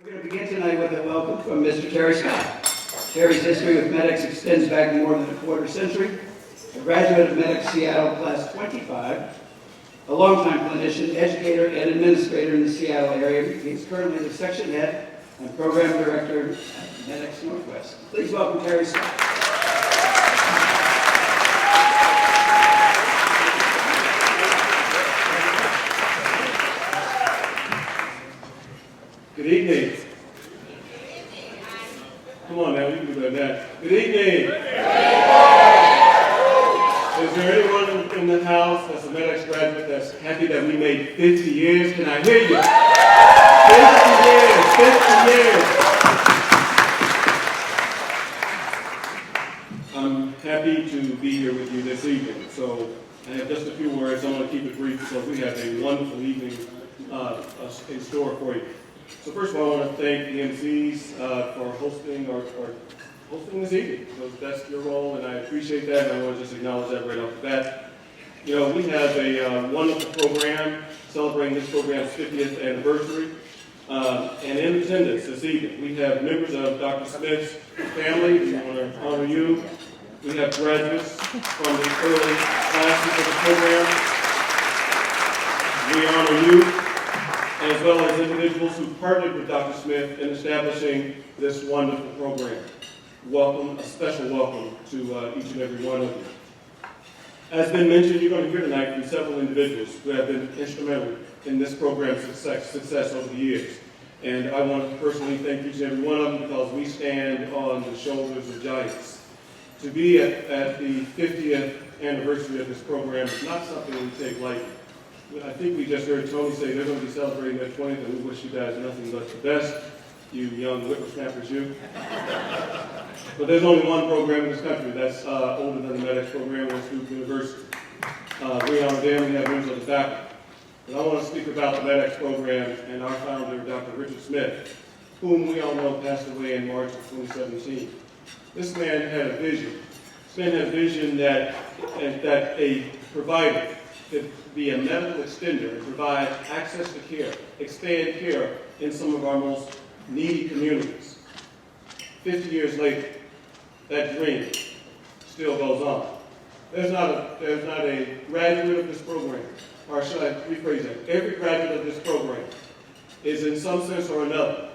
We're going to begin tonight with a welcome from Mr. Terry Scott. Terry's history with MEDEX extends back more than a quarter century. A graduate of MEDEX Seattle Class 25, a longtime clinician, educator, and administrator in the Seattle area. He's currently the section head and program director at MEDEX Northwest. Please welcome Terry Scott. Good evening. Come on now, you can do better than that. Good evening. Is there anyone in the house that's a MEDEX graduate that's happy that we made 50 years? Can I hear you? 50 years, 50 years. I'm happy to be here with you this evening. So I have just a few words. I'm going to keep it brief because we have a wonderful evening in store for you. So first of all, I want to thank the MCs for hosting this evening. So that's your role, and I appreciate that, and I want to just acknowledge that right off the bat. You know, we have a wonderful program celebrating this program's 50th anniversary, and in attendance this evening, we have members of Dr. Smith's family. We want to honor you. We have graduates from the early classes of the program. We honor you, as well as individuals who partnered with Dr. Smith in establishing this wonderful program. Welcome, a special welcome to each and every one of you. As been mentioned, you're going to hear tonight from several individuals who have been instrumental in this program's success over the years. And I want to personally thank each and every one of them because we stand on the shoulders of giants. To be at the 50th anniversary of this program is not something we take lightly. I think we just heard Tony say they're going to be celebrating their 20th, and we wish you guys nothing but the best, you young whippersnappers, you. But there's only one program in this country that's older than the MEDEX program, and that's Duke University. We honor them, we have members of the faculty. But I want to speak about the MEDEX program and our founder, Dr. Richard Smith, whom we all know passed away in March of 2017. This man had a vision. This man had a vision that a provider could be a medical extender and provide access to care, expand care in some of our most needy communities. 50 years later, that dream still goes on. There's not a graduate of this program, or should I rephrase that? Every graduate of this program is in some sense or another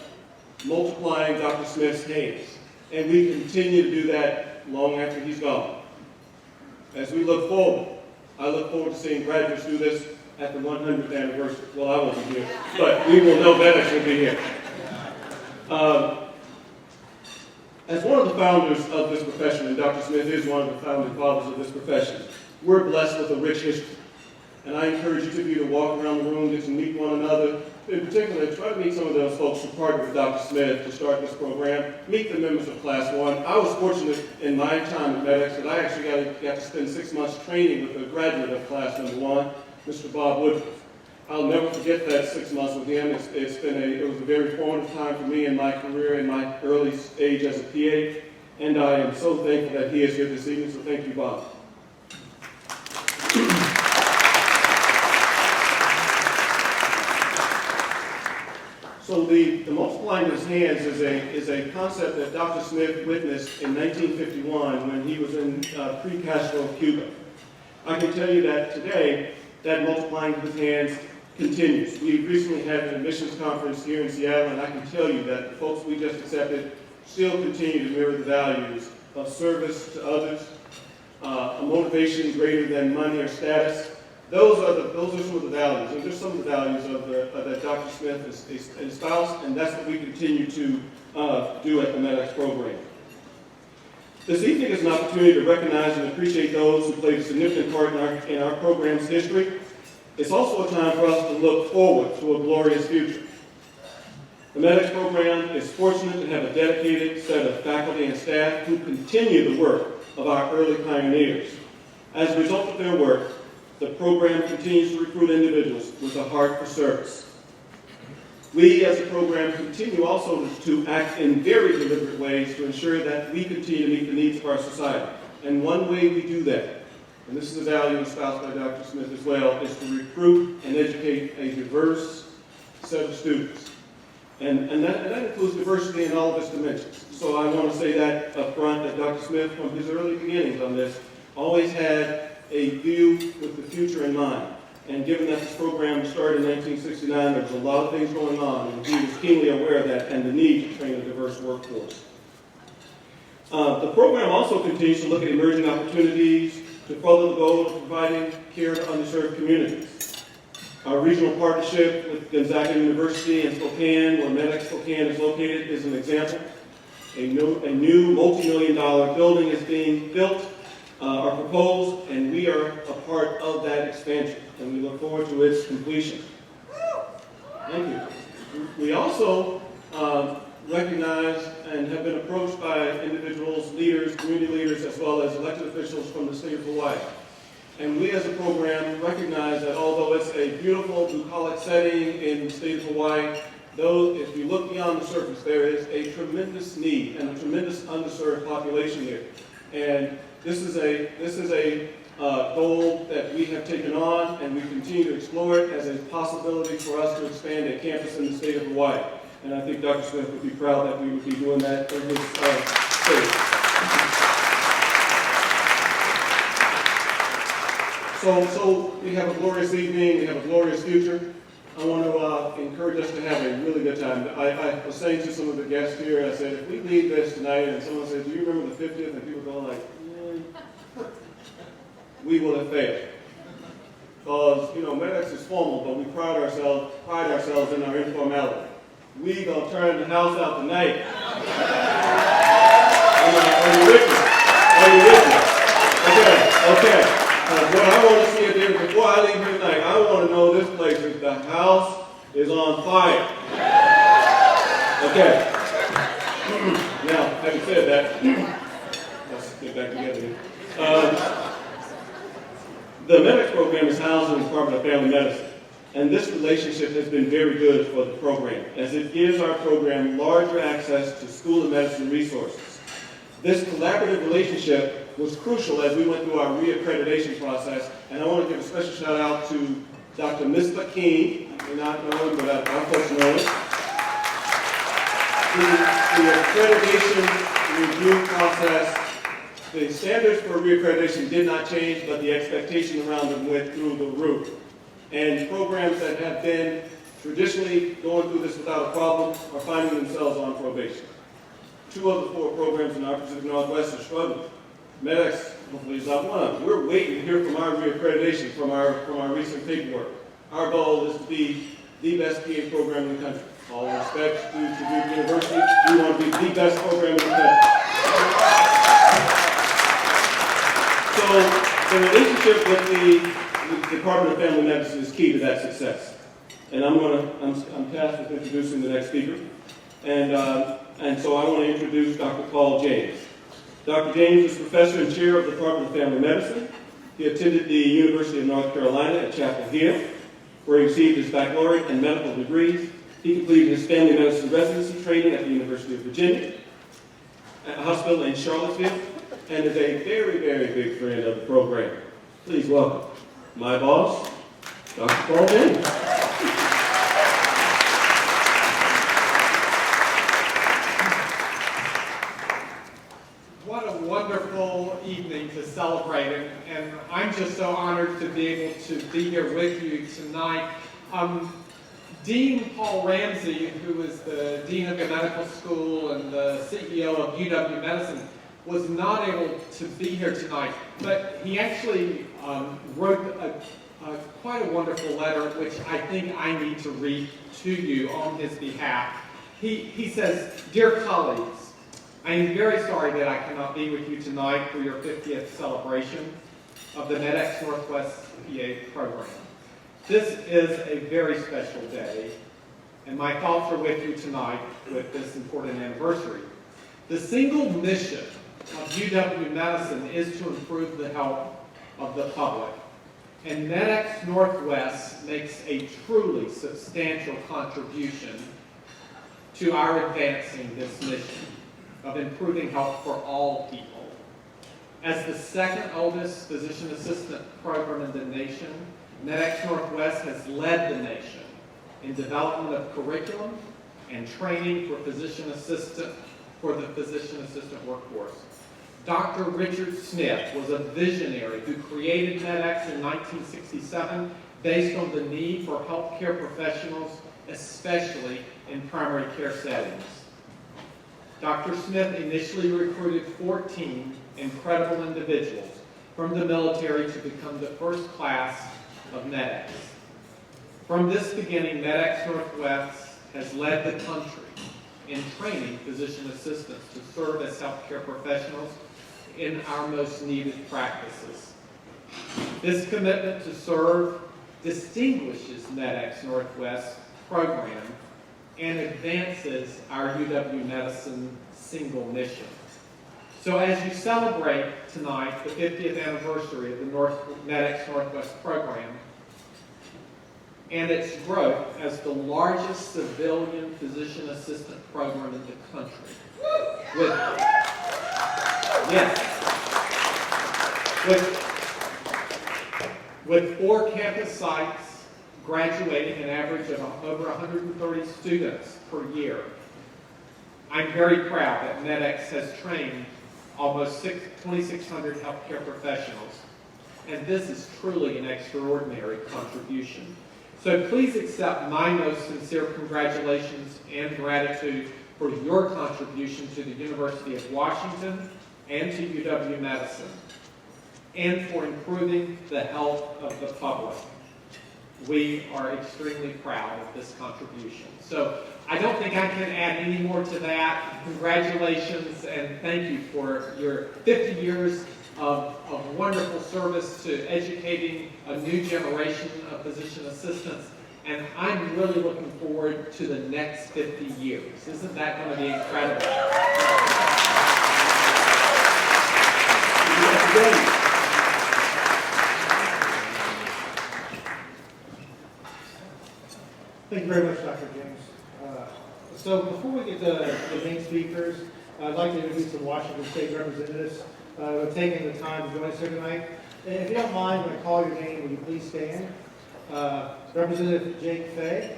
multiplying Dr. Smith's hands. And we continue to do that long after he's gone. As we look forward, I look forward to seeing graduates do this at the 100th anniversary. Well, I won't be here, but we will know MEDEX will be here. As one of the founders of this profession, and Dr. Smith is one of the founding fathers of this profession, we're blessed with a rich history. And I encourage each of you to walk around the room, get to meet one another. In particular, try to meet some of those folks who partnered with Dr. Smith to start this program. Meet the members of Class 1. I was fortunate in my time at MEDEX that I actually got to spend 6 months training with a graduate of Class number 1, Mr. Bob Woodruff. I'll never forget that 6 months with him. It was a very formative time for me in my career, in my early stage as a PA, and I am so thankful that he is here this evening, so thank you, Bob. So the multiplying of his hands is a concept that Dr. Smith witnessed in 1951 when he was in pre-Castro Cuba. I can tell you that today, that multiplying of his hands continues. We recently had an admissions conference here in Seattle, and I can tell you that the folks we just accepted still continue to mirror the values of service to others, a motivation greater than money or status. Those are some of the values, and just some of the values that Dr. Smith has espoused, and that's what we continue to do at the MEDEX program. This evening is an opportunity to recognize and appreciate those who played a significant part in our program's history. It's also a time for us to look forward to a glorious future. The MEDEX program is fortunate to have a dedicated set of faculty and staff who continue the work of our early pioneers. As a result of their work, the program continues to recruit individuals with a heart for service. We, as a program, continue also to act in very deliberate ways to ensure that we continue to meet the needs of our society. And one way we do that, and this is a value espoused by Dr. Smith as well, is to recruit and educate a diverse set of students. And that includes diversity in all of its dimensions. So I want to say that up front, that Dr. Smith, from his early beginnings on this, always had a view with the future in mind. And given that this program started in 1969, there was a lot of things going on, and he was keenly aware of that and the need to train a diverse workforce. The program also continues to look at emerging opportunities to further the goal of providing care to underserved communities. Our regional partnership with Gonzaga University in Spokane, where MEDEX Spokane is located, is an example. A new multi-million-dollar building is being built, or proposed, and we are a part of that expansion, and we look forward to its completion. Thank you. We also recognize and have been approached by individuals, leaders, community leaders, as well as elected officials from the state of Hawaii. And we as a program recognize that although it's a beautiful bucolic setting in the state of Hawaii, though if you look beyond the surface, there is a tremendous need and a tremendous underserved population here. And this is a goal that we have taken on, and we continue to explore it as a possibility for us to expand a campus in the state of Hawaii. And I think Dr. Smith would be proud that we would be doing that in his state. So we have a glorious evening, we have a glorious future. I want to encourage us to have a really good time. I was saying to some of the guests here, I said, if we leave this tonight and someone says, do you remember the 50th? And people go like, we will have failed. Because, MEDEX is formal, but we pride ourselves in our informality. We gonna turn the house out tonight. Are you with me? Are you with me? Okay. What I want to see at the end, before I leave here tonight, I want to know this place is the house is on fire. Okay. Now, having said that, let's get back together here. The MEDEX program is housed in the Department of Family Medicine. And this relationship has been very good for the program, as it gives our program larger access to school of medicine resources. This collaborative relationship was crucial as we went through our reaccreditation process, and I want to give a special shout out to Dr. Mispa King. You may not know him, but our folks know him. The accreditation review process, the standards for reaccreditation did not change, but the expectation around them went through the roof. And programs that have been traditionally going through this without a problem are finding themselves on probation. 2 of the 4 programs in our Pacific Northwest are struggling. MEDEX, hopefully, is not one of them. We're waiting to hear from our reaccreditation, from our recent paperwork. Our goal is to be the best PA program in the country. All respect to Duke University, we want to be the best program in the country. So the relationship with the Department of Family Medicine is key to that success. And I'm tasked with introducing the next speaker. And so I want to introduce Dr. Paul James. Dr. James is professor and chair of the Department of Family Medicine. He attended the University of North Carolina at Chapel Hill, where he received his baccalaureate and medical degrees. He completed his family medicine residency training at the University of Virginia, at a hospital in Charlottesville, and is a very, very big friend of the program. Please welcome my boss, Dr. Paul James. What a wonderful evening to celebrate, and I'm just so honored to be able to be here with you tonight. Dean Paul Ramsey, who is the Dean of the Medical School and the CEO of UW Medicine, was not able to be here tonight, but he actually wrote quite a wonderful letter, which I think I need to read to you on his behalf. He says, "Dear colleagues, I am very sorry that I cannot be with you tonight for your 50th celebration of the MEDEX Northwest PA program. This is a very special day, and my thoughts are with you tonight with this important anniversary. The single mission of UW Medicine is to improve the health of the public, and MEDEX Northwest makes a truly substantial contribution to our advancing this mission of improving health for all people. As the second oldest physician assistant program in the nation, MEDEX Northwest has led the nation in development of curriculum, and training for the physician assistant workforce. Dr. Richard Smith was a visionary who created MEDEX in 1967 based on the need for healthcare professionals, especially in primary care settings. Dr. Smith initially recruited 14 incredible individuals from the military to become the first class of MEDEX. From this beginning, MEDEX Northwest has led the country in training physician assistants to serve as healthcare professionals in our most needed practices. This commitment to serve distinguishes MEDEX Northwest program and advances our UW-Medicine single mission. So as you celebrate tonight the 50th anniversary of the MEDEX Northwest program and its growth as the largest civilian physician assistant program in the country, with 4 campus sites graduating an average of over 130 students per year. I'm very proud that MEDEX has trained almost 2,600 healthcare professionals, and this is truly an extraordinary contribution. So please accept my most sincere congratulations and gratitude for your contribution to the University of Washington and to UW-Medicine, and for improving the health of the public. We are extremely proud of this contribution. So I don't think I can add any more to that. Congratulations and thank you for your 50 years of wonderful service to educating a new generation of physician assistants. And I'm really looking forward to the next 50 years. Isn't that going to be incredible? Thank you very much, Dr. James. So before we get to the main speakers, I'd like to introduce the Washington State representatives who have taken the time to join us here tonight. And if you don't mind, when I call your name, will you please stand? Representative Jake Fay.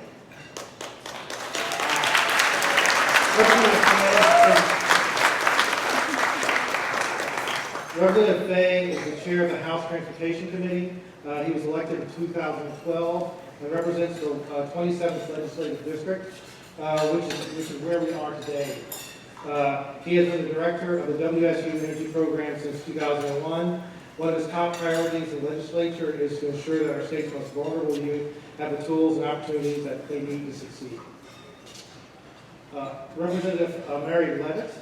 Representative Fay is the chair of the House Transportation Committee. He was elected in 2012 and represents the 27th legislative district, which is where we are today. He has been the director of the WSU Energy Program since 2001. One of his top priorities in the legislature is to ensure that our state's most vulnerable youth have the tools and opportunities that they need to succeed. Representative Mary Levitt.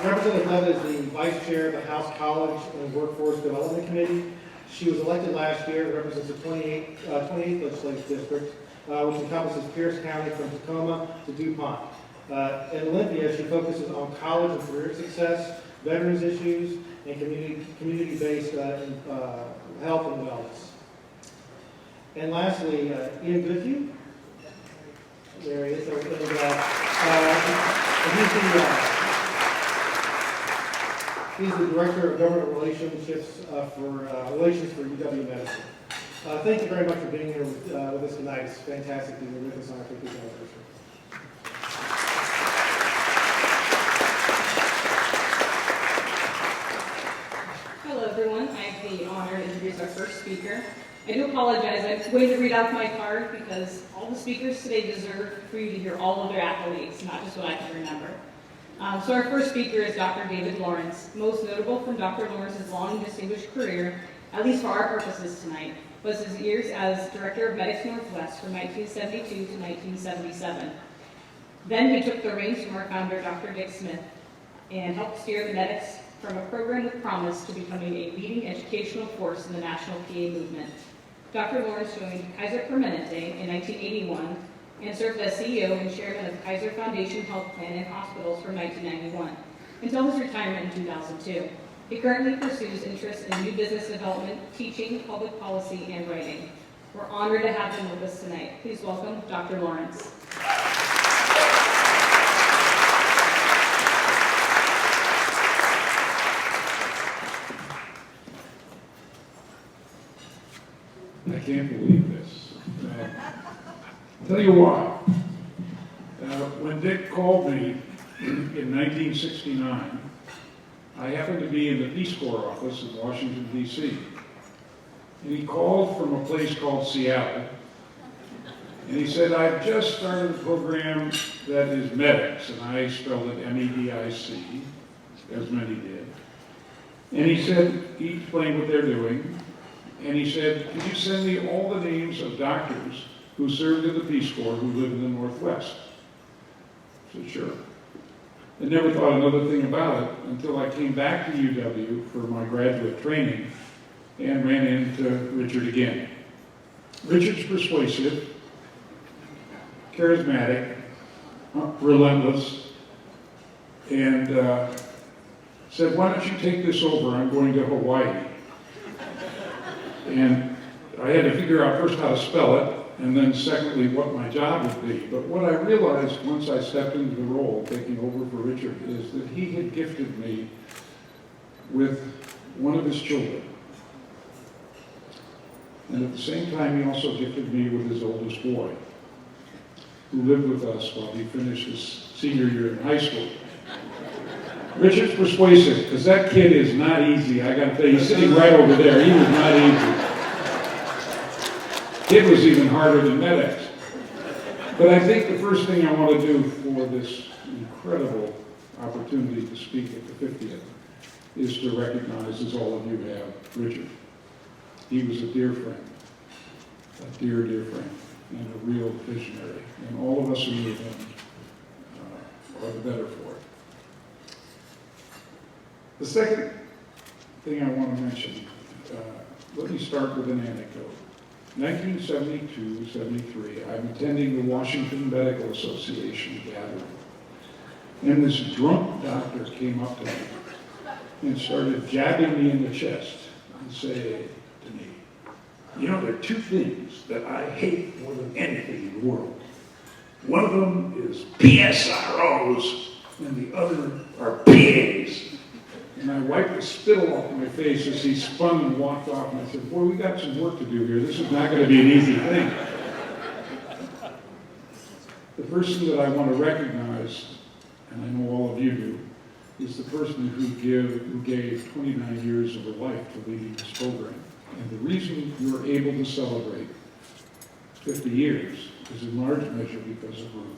Representative Levitt is the vice chair of the House College and Workforce Development Committee. She was elected last year and represents the 28th legislative district, which encompasses Pierce County from Tacoma to DuPont. In Olympia, she focuses on college and career success, veterans issues, and community-based health and wellness. And lastly, Ian Goodhue. There he is. He's the Director of Government Relationships Relations for UW-Medicine. Thank you very much for being here with us tonight. It's fantastic that you're with us on our 50th anniversary. Hello everyone, I have the honor to introduce our first speaker. I do apologize, I'm going to read off my card because all the speakers today deserve for you to hear all of their accolades, not just what I can remember. So our first speaker is Dr. David Lawrence. Most notable from Dr. Lawrence's long and distinguished career, at least for our purposes tonight, was his years as Director of MEDEX Northwest from 1972 to 1977. Then he took the reins from our founder, Dr. Dick Smith, and helped steer the MEDEX from a program with promise to becoming a leading educational force in the national PA movement. Dr. Lawrence joined Kaiser Permanente in 1981 and served as CEO and chairman of Kaiser Foundation Health Plan and Hospitals from 1991 until his retirement in 2002. He currently pursues interests in new business development, teaching, public policy, and writing. We're honored to have him with us tonight. Please welcome Dr. Lawrence. tell you why. When Dick called me in 1969, I happened to be in the Peace Corps office in Washington, D.C. And he called from a place called Seattle. And he said, I've just started a program that is MEDEX, and I spelled it M-E-D-I-C, as many did. And he said, he explained what they're doing, and he said, could you send me all the names of doctors who served in the Peace Corps who live in the Northwest? I said, sure. I never thought another thing about it until I came back to UW for my graduate training and ran into Richard again. Richard's persuasive, charismatic, relentless, and said, why don't you take this over? I'm going to Hawaii. And I had to figure out first how to spell it, and then secondly, what my job would be. But what I realized once I stepped into the role, taking over for Richard, is that he had gifted me with one of his children. And at the same time, he also gifted me with his oldest boy, who lived with us while he finished his senior year in high school. Richard's persuasive, because that kid is not easy. I got to tell you, he's sitting right over there. He was not easy. Kid was even harder than MEDEX. But I think the first thing I want to do for this incredible opportunity to speak at the 50th is to recognize, as all of you have, Richard. He was a dear friend, a dear, dear friend, and a real visionary. And all of us who knew him are the better for it. The second thing I want to mention, let me start with an anecdote. 1972-73, I'm attending the Washington Medical Association gathering. And this drunk doctor came up to me and started jabbing me in the chest and said to me, you know, there are two things that I hate more than anything in the world. One of them is PSROs, and the other are PAs. And I wiped the spittle off my face as he spun and walked off, and I said, boy, we got some work to do here. This is not going to be an easy thing. The person that I want to recognize, and I know all of you do, is the person who gave 29 years of her life to leading this program. And the reason you're able to celebrate 50 years is in large measure because of Ruth.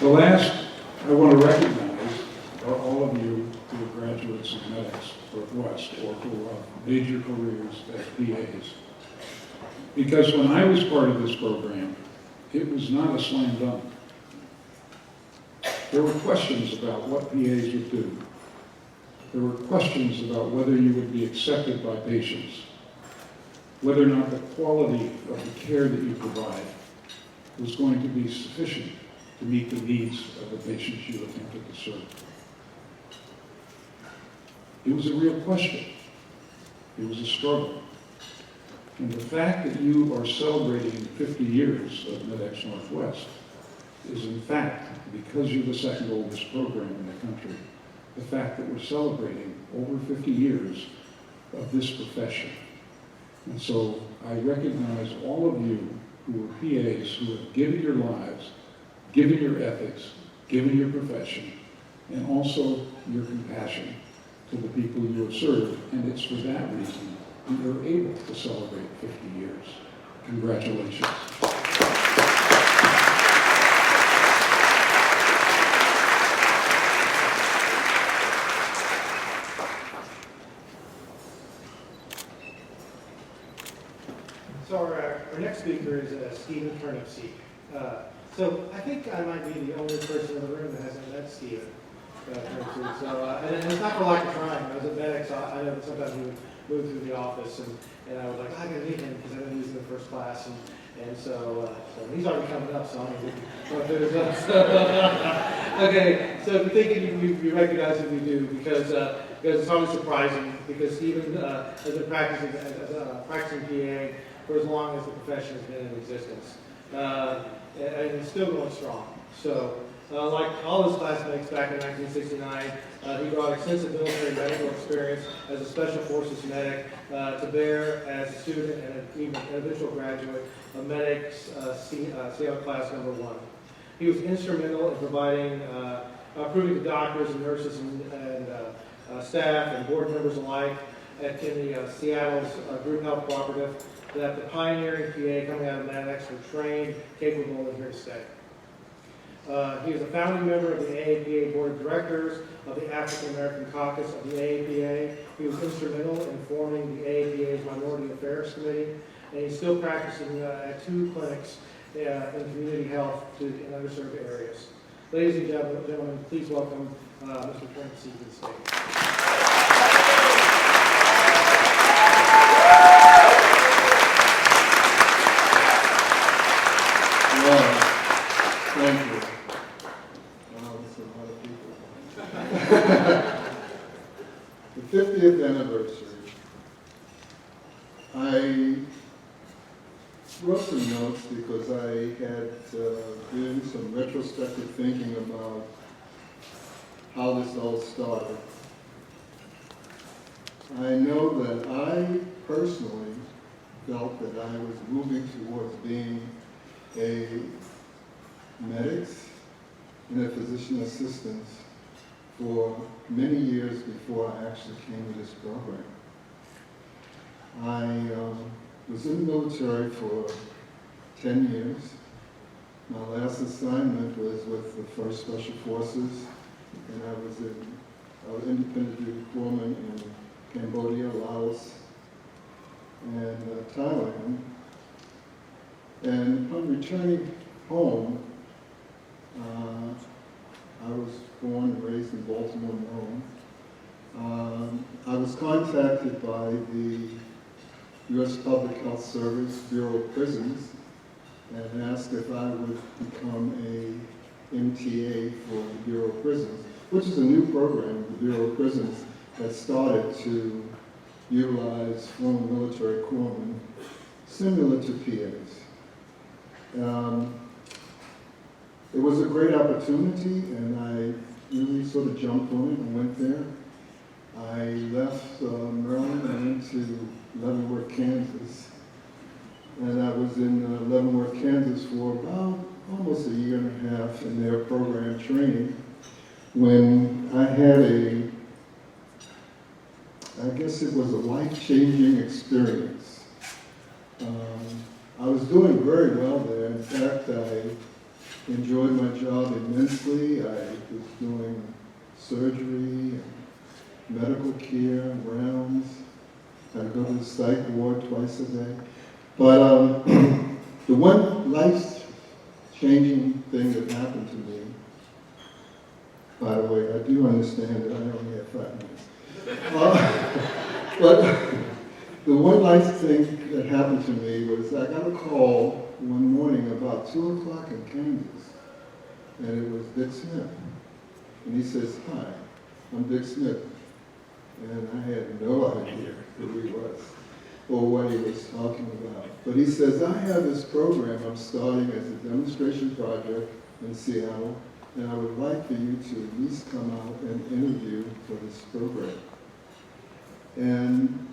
The last I want to recognize are all of you who are graduates of MEDEX Northwest or who have major careers as PAs. Because when I was part of this program, it was not a slam dunk. There were questions about what PAs would do. There were questions about whether you would be accepted by patients, whether or not the quality of the care that you provide was going to be sufficient to meet the needs of the patients you attempted to serve. It was a real question. It was a struggle. And the fact that you are celebrating 50 years of MEDEX Northwest is in fact, because you're the second oldest program in the country, the fact that we're celebrating over 50 years of this profession. And so I recognize all of you who are PAs who have given your lives, given your ethics, given your profession, and also your compassion to the people you have served. And it's for that reason that you're able to celebrate 50 years. Congratulations. So our next speaker is Stephen Turnipseed. So I think I might be the only person in the room that hasn't met Stephen Turnipseed. So and it's not for lack of trying. I was at MEDEX. I know that sometimes moved through the office, and I was like, I gotta meet him because I didn't use him in first class, and so he's already coming up, so I'm gonna do this. Okay, so if you're thinking you recognize who we do, because it's always surprising, because even as a practicing PA for as long as the profession has been in existence, and it's still going strong. So, like all his classmates back in 1969, he brought extensive military medical experience as a Special Forces medic to bear as a student and even an eventual graduate of MEDEX Seattle Class Number 1. He was instrumental in proving to doctors and nurses and staff and board members alike in the Seattle's Group Health Cooperative that the pioneering PA coming out of MEDEX were trained, capable, and here to stay. He was a founding member of the AAPA Board of Directors of the African American Caucus of the AAPA. He was instrumental in forming the AAPA's Minority Affairs Committee, and he's still practicing at 2 clinics in community health in underserved areas. Ladies and gentlemen, please welcome Mr. Trent C. to the stage. Thank you. Wow, that's a lot of people. The 50th anniversary. I wrote some notes because I had doing some retrospective thinking about how this all started. I know that I personally felt that I was moving towards being a MEDEX and a physician assistant for many years before I actually came to this program. I was in the military for 10 years. My last assignment was with the 1st Special Forces, and I was an independent duty corpsman in Cambodia, Laos, and Thailand. And upon returning home, I was born and raised in Baltimore, Maryland. I was contacted by the U.S. Public Health Service Bureau of Prisons and asked if I would become a MTA for the Bureau of Prisons, which is a new program the Bureau of Prisons has started to utilize former military corpsmen, similar to PAs. It was a great opportunity, and I really sort of jumped on it and went there. I left Maryland and went to Leavenworth, Kansas. And I was in Leavenworth, Kansas for about almost a year and a half in their program training when I had I guess it was a life-changing experience. I was doing very well there. In fact, I enjoyed my job immensely. I was doing surgery and medical care, rounds. I'd go to the psych ward twice a day. But the one life-changing thing that happened to me, by the way, I do understand that I only have 5 minutes. But the one life thing that happened to me was I got a call one morning about 2 o'clock in Kansas, and it was Dick Smith. And he says, "Hi, I'm Dick Smith." And I had no idea who he was or what he was talking about. But he says, "I have this program I'm starting as a demonstration project in Seattle, and I would like for you to at least come out and interview for this program." And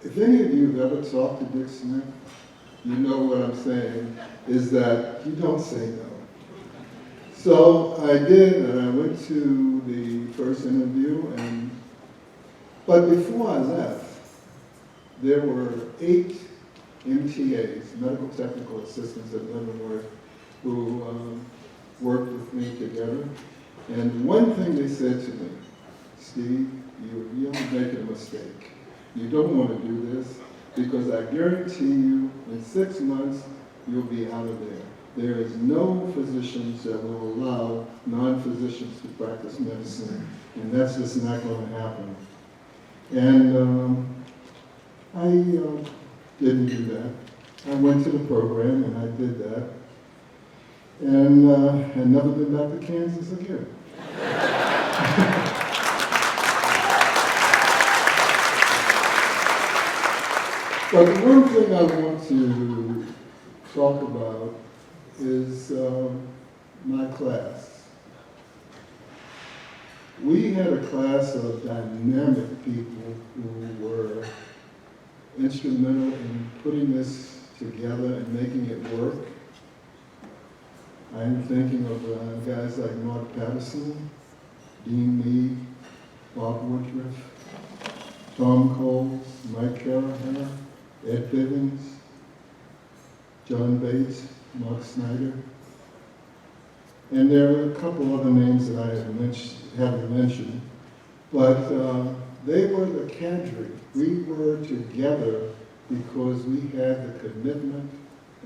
if any of you have ever talked to Dick Smith, you know what I'm saying, is that you don't say no. So I did, and I went to the first interview, but before I left, there were 8 MTAs, medical technical assistants at Leavenworth, who worked with me together. And one thing they said to me, "Steve, you're making a mistake. You don't want to do this because I guarantee you in 6 months you'll be out of there. There is no physicians that will allow non-physicians to practice medicine, and that's just not going to happen." And I didn't do that. I went to the program and I did that. And had never been back to Kansas again. But the one thing I want to talk about is my class. We had a class of dynamic people who were instrumental in putting this together and making it work. I'm thinking of guys like Mark Patterson, Dean Meade, Bob Woodruff, Tom Coles, Mike Carahan, Ed Bivens, John Bates, Mark Snyder. And there are a couple other names that I haven't mentioned, but they were the cadre. We were together because we had the commitment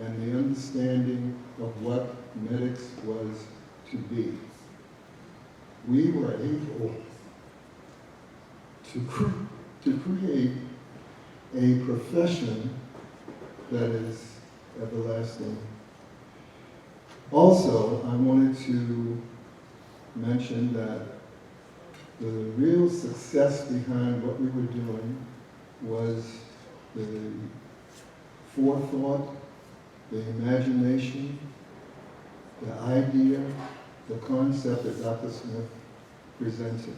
and the understanding of what MEDEX was to be. We were able to create a profession that is everlasting. Also, I wanted to mention that the real success behind what we were doing was the forethought, the imagination, the idea, the concept that Dr. Smith presented.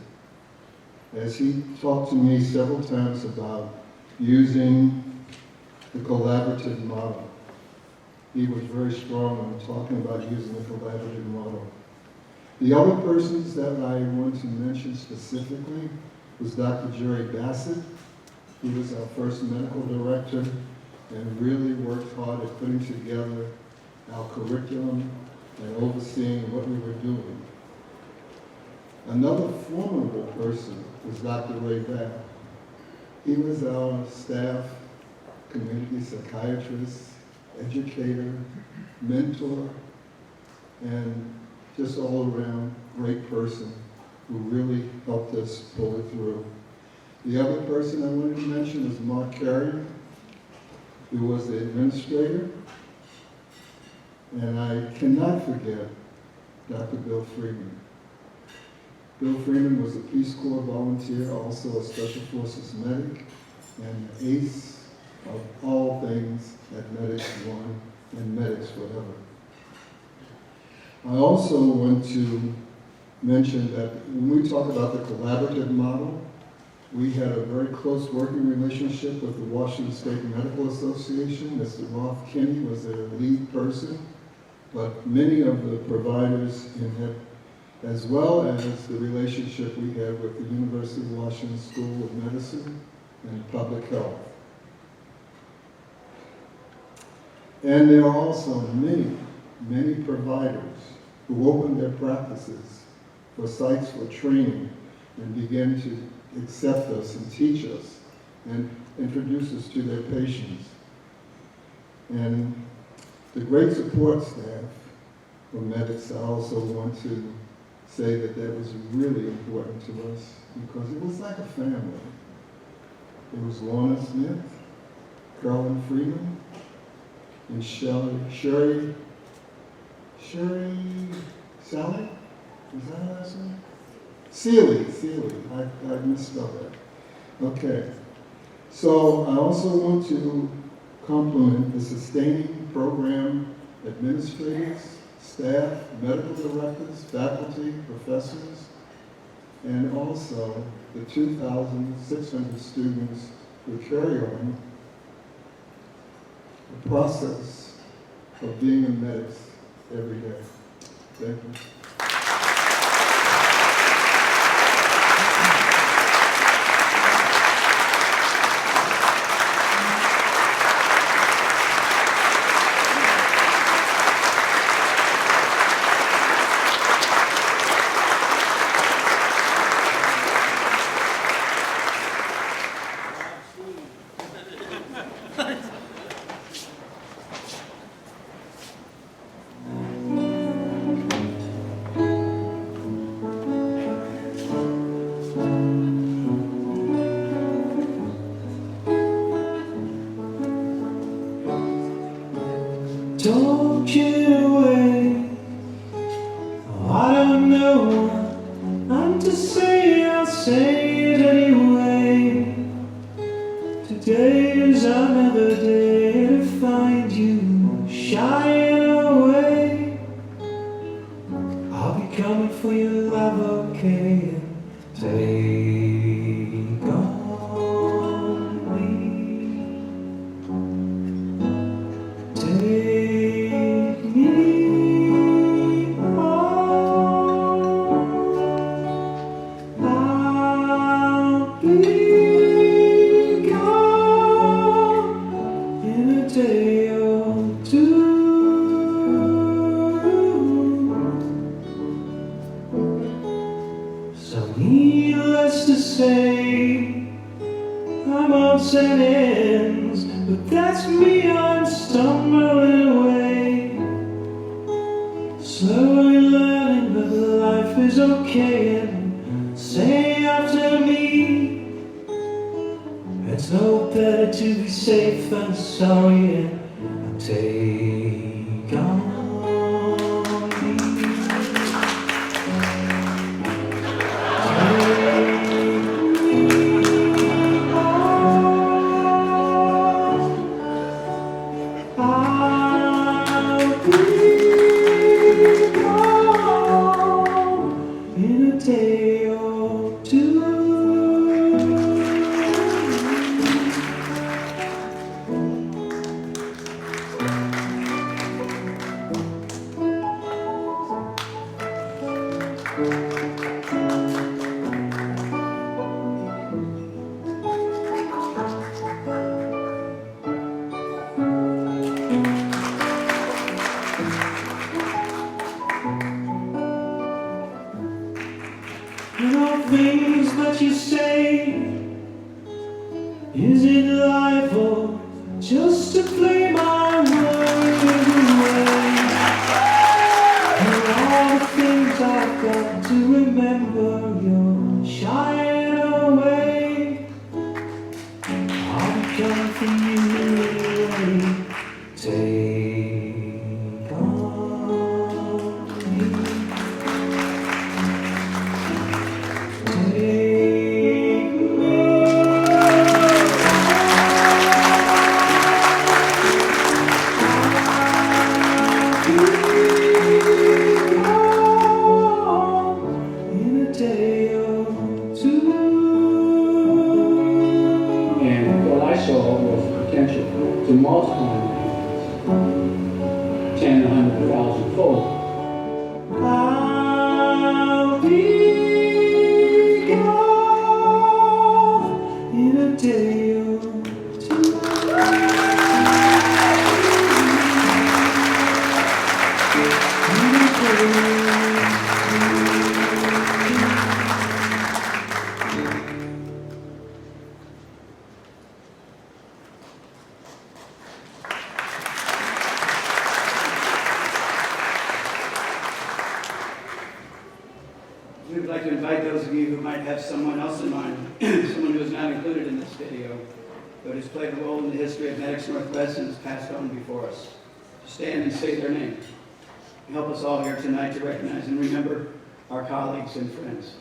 As he talked to me several times about using the collaborative model, he was very strong on talking about using the collaborative model. The other persons that I want to mention specifically was Dr. Jerry Bassett. He was our first medical director and really worked hard at putting together our curriculum and overseeing what we were doing. Another formidable person was Dr. Ray Babb. He was our staff community psychiatrist, educator, mentor, and just all around great person who really helped us pull it through. The other person I wanted to mention was Mark Carey, who was the administrator. And I cannot forget Dr. Bill Freeman. Bill Freeman was a Peace Corps volunteer, also a Special Forces medic, and ace of all things at MEDEX 1 and MEDEX forever. I also want to mention that when we talk about the collaborative model, we had a very close working relationship with the Washington State Medical Association. Mr. Roth Kinney was their lead person, but many of the providers in it, as well as the relationship we had with the University of Washington School of Medicine and Public Health. And there are also many providers who opened their practices for sites for training and began to accept us and teach us and introduce us to their patients. And the great support staff from MEDEX, I also want to say that that was really important to us because it was like a family. It was Lorna Smith, Carolyn Freeman, and Sherry Sally? Is that her last name? Seeley, I misspelled that. Okay. So I also want to compliment the sustaining program administrators, staff, medical directors, faculty, professors, and also the 2,600 students who carry on the process of being a MEDEX every day. Thank you. talking away. Oh, I don't know what I'm to say, I'll say it anyway. Today is another day to find you shying away. I'll be coming for your love, okay, and take on me. Take me home. I'll be gone in a day or two. So needless to say, I'm on set ends, but that's me, I'm stumbling away. Slowly learning that life is okay, and say after me, it's no better to be safe than sorry, and take on me. I'll be gone in a day or two. And all things that you say, is it life or just to play my words away? And all the things I've got to remember, you're shying away. I'll be coming for you anyway. Take on me. And what I saw was potential to multiply 10, 100,000 fold. I'll be gone in a day or two. We would like to invite those of you who might have someone else in mind, someone who is not included in this video, but has played a role in the history of MEDEX Northwest and has passed on before us, to stand and say their name. Help us all here tonight to recognize and remember our colleagues and friends.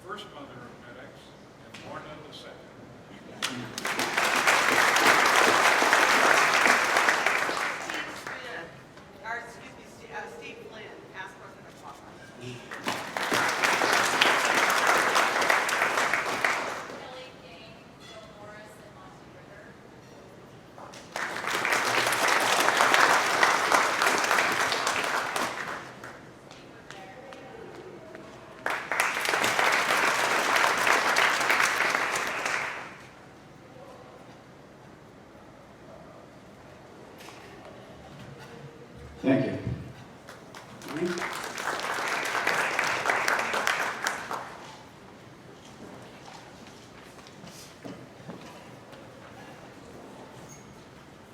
first mother of MEDEX, and Lorna the second. Steve Flynn, past president of Papa. Kelly King, Bill Morris, and Monty Ritter. Thank you.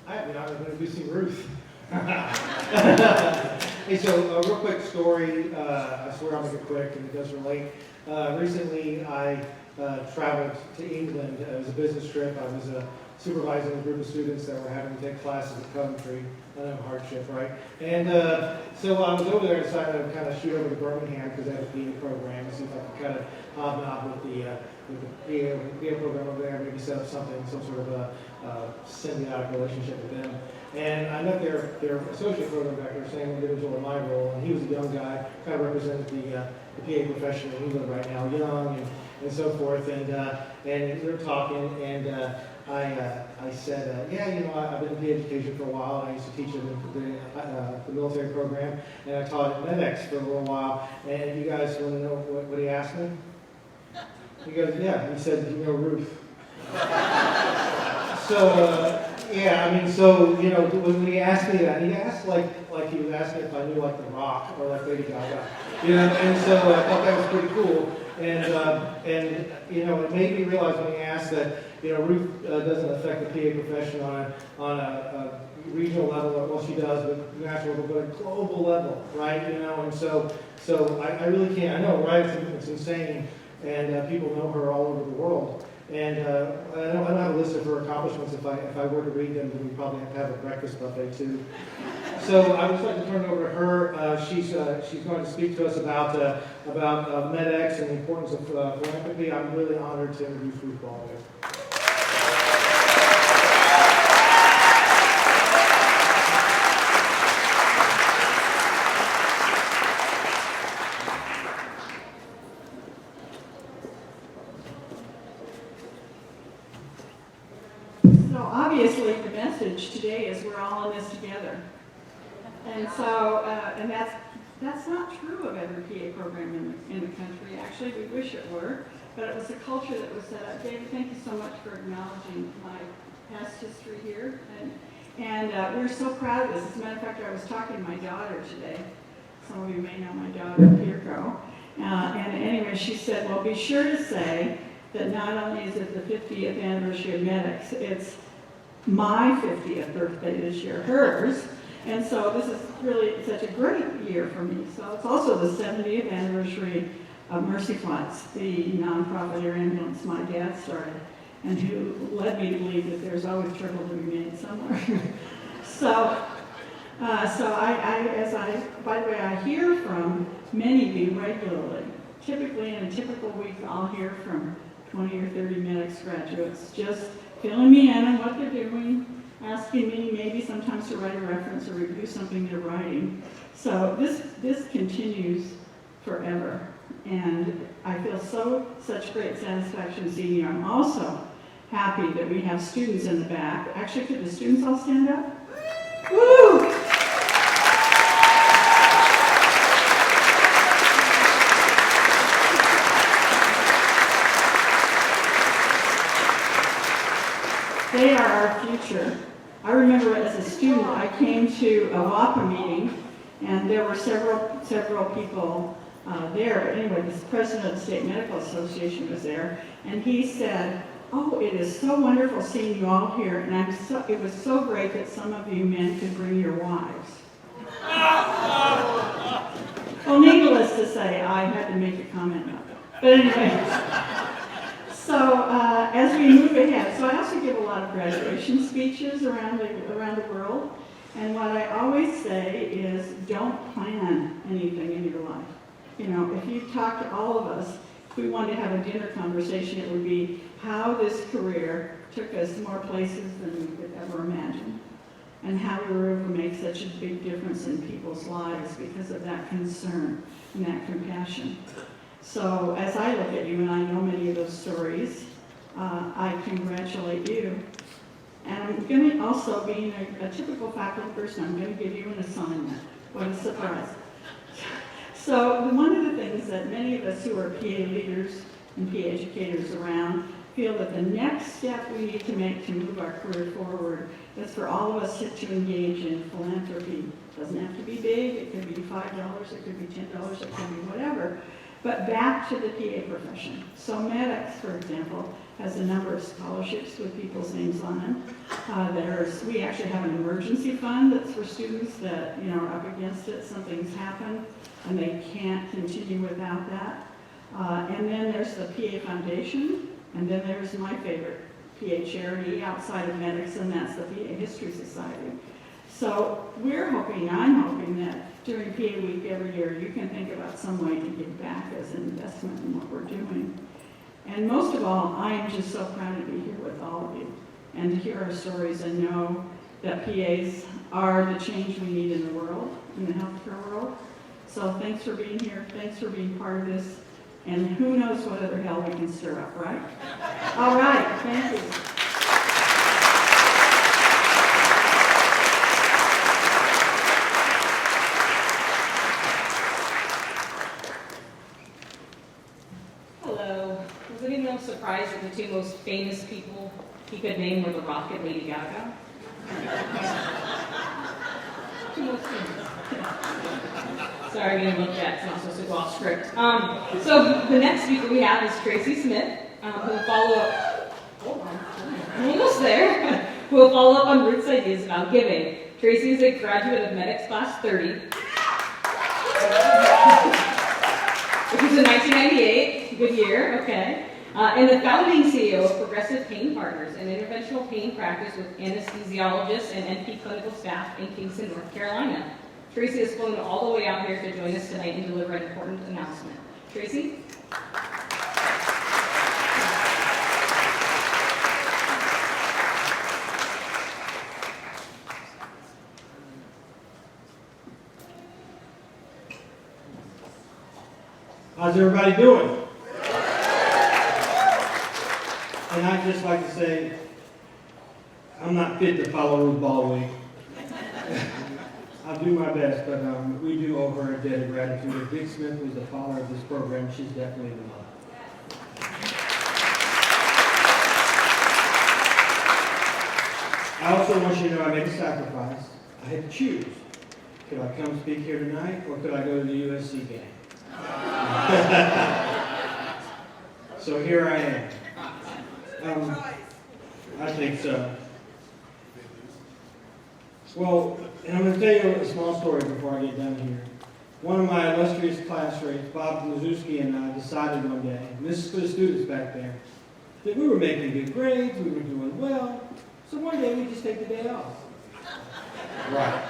I have the honor of introducing Ruth. Hey, so a real quick story. I swear I'll make it quick, and it does relate. Recently, I traveled to England. It was a business trip. I was supervising a group of students that were having to take classes at Coventry. I know, hardship, right? And so I was over there and decided to kind of shoot over to Birmingham because they had a PA program and see if I could kind of hobnob with the PA program over there, maybe set up something, some sort of a symbiotic relationship with them. And I met their associate program director, same individual in my role, and he was a young guy, kind of represented the PA profession in England right now, young and so forth. And we were talking, and I said, yeah, you know, I've been in PA education for a while, and I used to teach in the military program, and I taught at MEDEX for a little while. And you guys want to know what he asked me? He goes, yeah. He said, you know Ruth. So, yeah, I mean, so, you know, when he asked me that, he asked like he was asking if I knew like The Rock or like Lady Gaga, you know, and so I thought that was pretty cool. And you know, it made me realize when he asked that, you know, Ruth doesn't affect the PA profession on a regional level, well, she does, but national level, but a global level, right? You know, and so I really can't. I know, right? It's insane, and people know her all over the world. And I don't have a list of her accomplishments. If I were to read them, then we probably have to have a breakfast buffet too. So I would just like to turn it over to her. She's going to speak to us about MEDEX and the importance of philanthropy. I'm really honored to introduce Ruth Baldwin. So obviously the message today is we're all in this together. And so, and that's not true of every PA program in the country. Actually, we wish it were, but it was a culture that was set up. David, thank you so much for acknowledging my past history here. And we're so proud of this. As a matter of fact, I was talking to my daughter today. Some of you may know my daughter, Pirko. And anyway, she said, well, be sure to say that not only is it the 50th anniversary of MEDEX, it's my 50th birthday this year, hers. And so this is really such a great year for me. So it's also the 70th anniversary of Mercy Flights, the nonprofit air ambulance my dad started, and who led me to believe that there's always trouble to be made somewhere. By the way, I hear from many of you regularly. Typically in a typical week, I'll hear from 20 or 30 MEDEX graduates just filling me in on what they're doing, asking me maybe sometimes to write a reference or review something they're writing. So this continues forever. And I feel such great satisfaction seeing you. I'm also happy that we have students in the back. Actually, could the students all stand up? Woo! They are our future. I remember as a student, I came to a WAPA meeting, and there were several people there. Anyway, the president of the State Medical Association was there, and he said, "Oh, it is so wonderful seeing you all here, and it was so great that some of you men could bring your wives." Well, needless to say, I had to make a comment about that. But anyway. So as we move ahead, so I also give a lot of graduation speeches around the world, and what I always say is don't plan anything in your life. You know, if you talk to all of us, if we wanted to have a dinner conversation, it would be how this career took us more places than we could ever imagine, and how we were able to make such a big difference in people's lives because of that concern and that compassion. So as I look at you, and I know many of those stories, I congratulate you. And I'm going to also, being a typical faculty person, I'm going to give you an assignment. What a surprise. So one of the things that many of us who are PA leaders and PA educators around feel that the next step we need to make to move our career forward is for all of us to engage in philanthropy. It doesn't have to be big, it could be $5, it could be $10, it could be whatever, but back to the PA profession. So MEDEX, for example, has a number of scholarships with people's names on them. We actually have an emergency fund that's for students that are up against it, something's happened, and they can't continue without that. And then there's the PA Foundation, and then there's my favorite PA charity outside of MEDEX, and that's the PA History Society. So I'm hoping that during PA Week every year, you can think about some way to give back as an investment in what we're doing. And most of all, I am just so proud to be here with all of you and to hear our stories and know that PAs are the change we need in the world, in the healthcare world. So thanks for being here. Thanks for being part of this. And who knows what other hell we can stir up, right? All right, thank you. Hello. Was anyone surprised that the two most famous people he could name were The Rock and Lady Gaga? Two most famous. Sorry, I'm getting looked at. It's not supposed to go off script. So the next speaker we have is Tracy Smith, who will follow up. Hold on, I'm almost there. Who will follow up on Ruth's ideas about giving. Tracy is a graduate of MEDEX Class 30, which was in 1998. Good year, okay. And the founding CEO of Progressive Pain Partners, an interventional pain practice with anesthesiologists and NP clinical staff in Kingston, North Carolina. Tracy has flown all the way out here to join us tonight and deliver an important announcement. Tracy? How's everybody doing? And I'd just like to say, I'm not fit to follow Ruth Baldwin. I'll do my best, but we do owe her a debt of gratitude. If Dick Smith was the father of this program, she's definitely the mother. I also want you to know I made a sacrifice. I had to choose. Could I come speak here tonight, or could I go to the USC game? So here I am. I think so. Well, and I'm going to tell you a small story before I get done here. One of my illustrious classmates, Bob Mazewski, and I decided one day, and this is for the students back there, that we were making good grades, we were doing well, so one day we just take the day off. Right.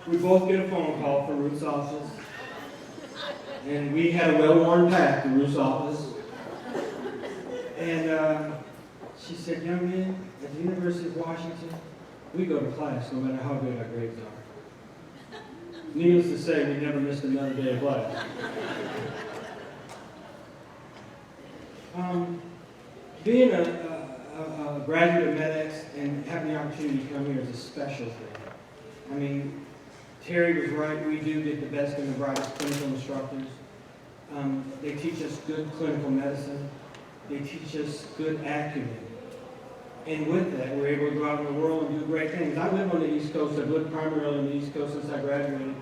We both get a phone call from Ruth's office, and we had a well-worn path to Ruth's office. And she said, young man, at the University of Washington, we go to class no matter how good our grades are. Needless to say, we never missed another day of class. Being a graduate of MEDEX and having the opportunity to come here is a special thing. I mean, Terry was right, we do get the best and the brightest clinical instructors. They teach us good clinical medicine. They teach us good acumen. And with that, we're able to go out in the world and do great things. I live on the East Coast. I've lived primarily on the East Coast since I graduated.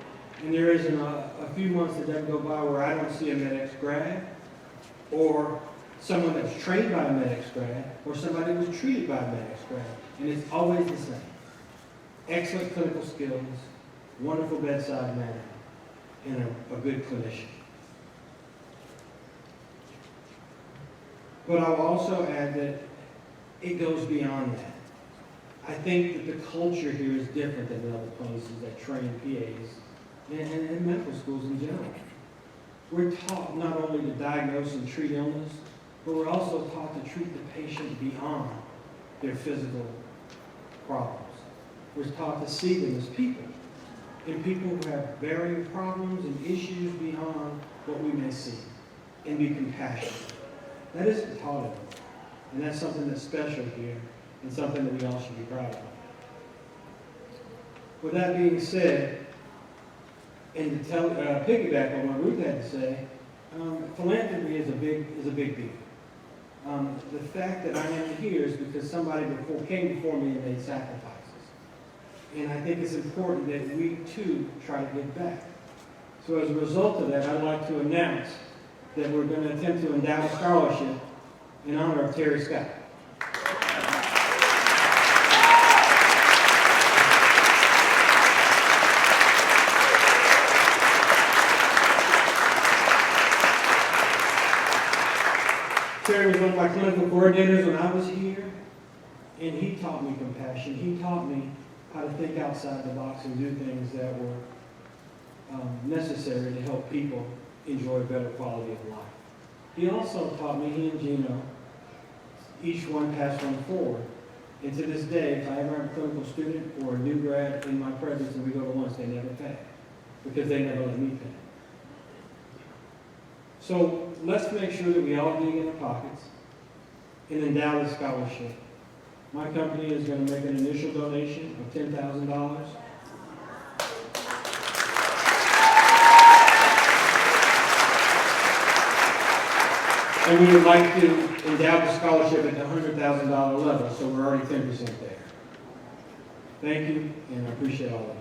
And there isn't a few months that doesn't go by where I don't see a MEDEX grad, or someone that's trained by a MEDEX grad, or somebody that was treated by a MEDEX grad. And it's always the same. Excellent clinical skills, wonderful bedside manner, and a good clinician. But I'll also add that it goes beyond that. I think that the culture here is different than other places that train PAs and medical schools in general. We're taught not only to diagnose and treat illness, but we're also taught to treat the patient beyond their physical problems. We're taught to see them as people, and people who have varying problems and issues beyond what we may see, and be compassionate. That isn't taught anymore, and that's something that's special here, and something that we all should be proud of. With that being said, and to piggyback on what Ruth had to say, philanthropy is a big deal. The fact that I am here is because somebody came before me and made sacrifices. And I think it's important that we too try to give back. So as a result of that, I'd like to announce that we're going to attempt to endow a scholarship in honor of Terry Scott. Terry was one of my clinical coordinators when I was here, and he taught me compassion. He taught me how to think outside the box and do things that were necessary to help people enjoy a better quality of life. He also taught me, he and Gino, each one passed one forward. And to this day, if I ever have a clinical student or a new grad in my presence and we go to lunch, they never pay, because they never let me pay. So let's make sure that we all dig in our pockets and endow the scholarship. My company is going to make an initial donation of $10,000. And we would like to endow the scholarship at the $100,000 level, so we're already 10% there. Thank you, and I appreciate all of you.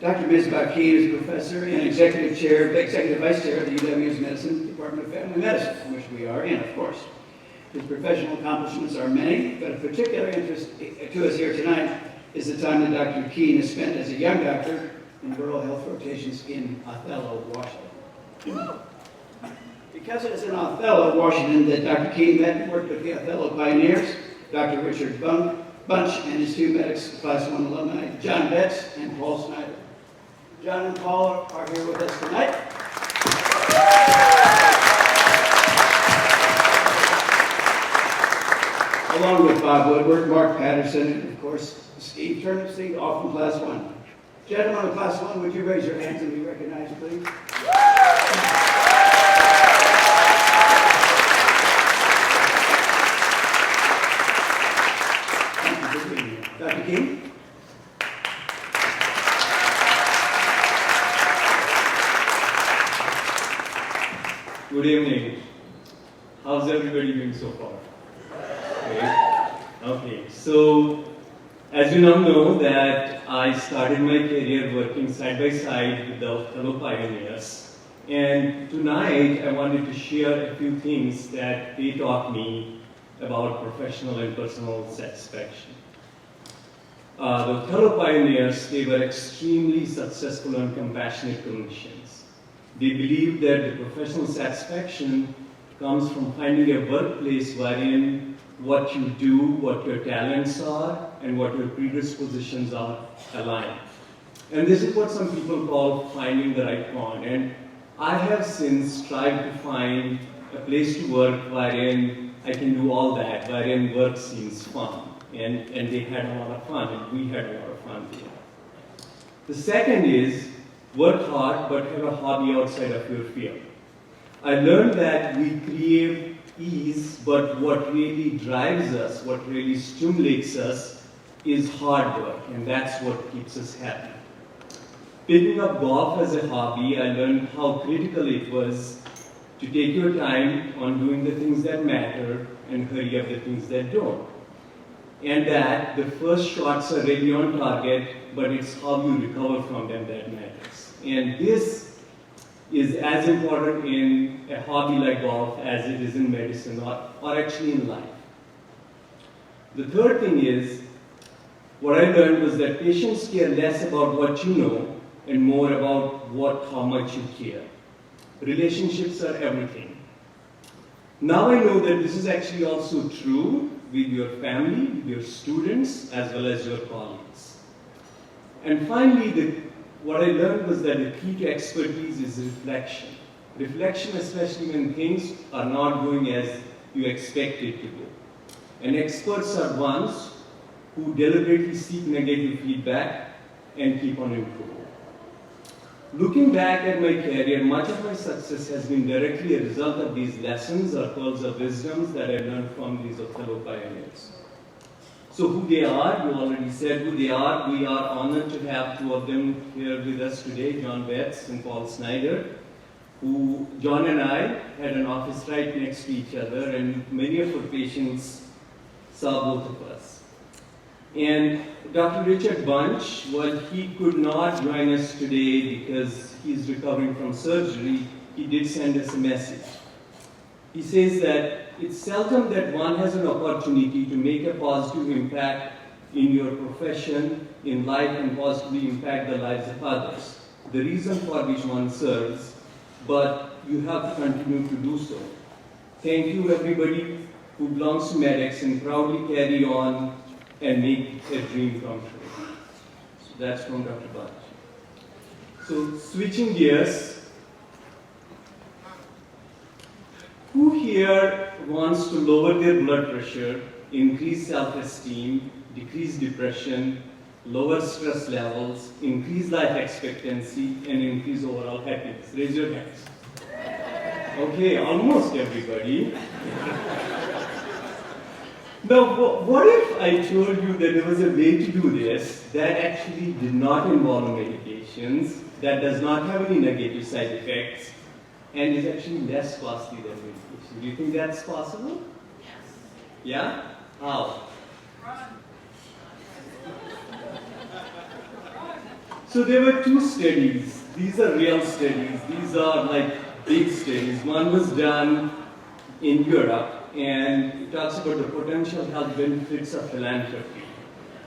Dr. Misbah Keen is professor and executive vice chair of the UW's Medicine Department of Family Medicine, in which we are in, of course. His professional accomplishments are many, but of particular interest to us here tonight is the time that Dr. Keen has spent as a young doctor in rural health rotations in Othello, Washington. Because it is in Othello, Washington, that Dr. Keen met and worked with the Othello pioneers, Dr. Richard Bunch and his two MEDEX Class 1 alumni, John Betts and Paul Snyder. John and Paul are here with us tonight. Along with Bob Woodward, Mark Patterson, and of course, Steve Turnipseed, all from Class 1. Gentlemen of Class 1, would you raise your hands and be recognized, please? Thank you for being here. Dr. King? Good evening. How's everybody doing so far? Great. Okay, so as you now know that I started my career working side by side with the fellow pioneers, and tonight I wanted to share a few things that they taught me about professional and personal satisfaction. The fellow pioneers, they were extremely successful and compassionate clinicians. They believe that the professional satisfaction comes from finding a workplace wherein what you do, what your talents are, and what your predispositions are aligned. And this is what some people call finding the right one. And I have since tried to find a place to work wherein I can do all that, wherein work seems fun. And they had a lot of fun, and we had a lot of fun there. The second is, work hard, but have a hobby outside of your field. I learned that we crave ease, but what really drives us, what really stimulates us, is hard work, and that's what keeps us happy. Picking up golf as a hobby, I learned how critical it was to take your time on doing the things that matter and hurry up the things that don't. And that the first shots are really on target, but it's how you recover from them that matters. And this is as important in a hobby like golf as it is in medicine or actually in life. The third thing is, what I learned was that patients care less about what you know and more about how much you care. Relationships are everything. Now I know that this is actually also true with your family, with your students, as well as your colleagues. And finally, what I learned was that the key to expertise is reflection. Reflection, especially when things are not going as you expect it to go. And experts are ones who deliberately seek negative feedback and keep on improving. Looking back at my career, much of my success has been directly a result of these lessons or pearls of wisdoms that I learned from these fellow pioneers. So who they are, you already said who they are. We are honored to have two of them here with us today, John Betts and Paul Snyder, who John and I had an office right next to each other, and many of our patients saw both of us. And Dr. Richard Bunch, while he could not join us today because he's recovering from surgery, he did send us a message. He says that it's seldom that one has an opportunity to make a positive impact in your profession, in life, and positively impact the lives of others, the reason for which one serves, but you have to continue to do so. Thank you, everybody who belongs to MEDEX, and proudly carry on and make a dream come true. So that's from Dr. Bunch. So switching gears, who here wants to lower their blood pressure, increase self-esteem, decrease depression, lower stress levels, increase life expectancy, and increase overall happiness? Raise your hands. Okay, almost everybody. Now, what if I told you that there was a way to do this that actually did not involve medications, that does not have any negative side effects, and is actually less costly than medication? Do you think that's possible? Yes. Yeah? How? So there were two studies. These are real studies. These are like big studies. One was done in Europe, and it talks about the potential health benefits of philanthropy.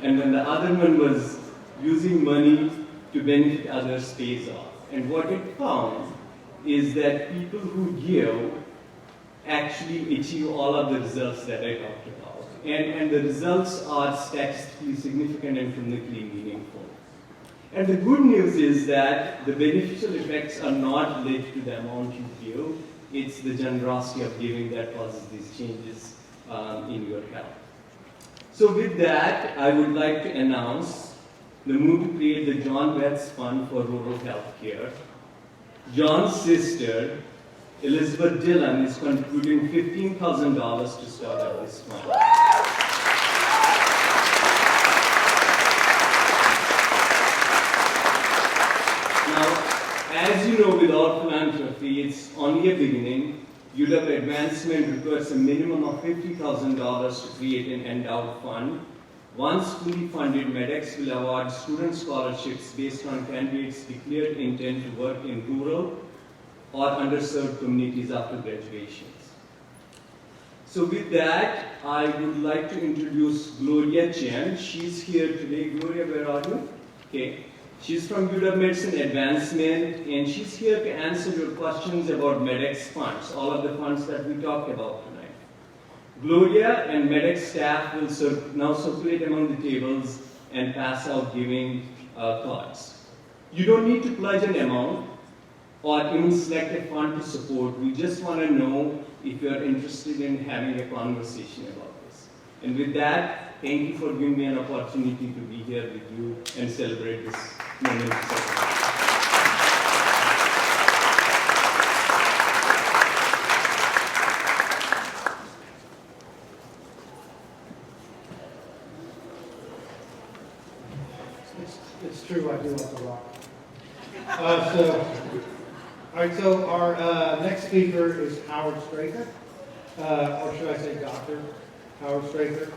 And then the other one was using money to benefit others pays off. And what it found is that people who give actually achieve all of the results that I talked about. And the results are statistically significant and clinically meaningful. And the good news is that the beneficial effects are not linked to the amount you give. It's the generosity of giving that causes these changes in your health. So with that, I would like to announce the move to create the John Betts Fund for Rural Health Care. John's sister, Elizabeth Dillon, is contributing $15,000 to start up this fund. Now, as you know, with all philanthropy, it's only a beginning. UW advancement requires a minimum of $50,000 to create an endowed fund. Once fully funded, MEDEX will award student scholarships based on candidates' declared intent to work in rural or underserved communities after graduations. So with that, I would like to introduce Gloria Chen. She's here today. Gloria, where are you? Okay. She's from UW Medicine Advancement, and she's here to answer your questions about MEDEX funds, all of the funds that we talked about tonight. Gloria and MEDEX staff will now circulate among the tables and pass out giving cards. You don't need to pledge an amount or even select a fund to support. We just want to know if you're interested in having a conversation about this. And with that, thank you for giving me an opportunity to be here with you and celebrate this moment. It's true, I do like to rock. All right, so our next speaker is Howard Straker, or should I say Dr. Howard Straker.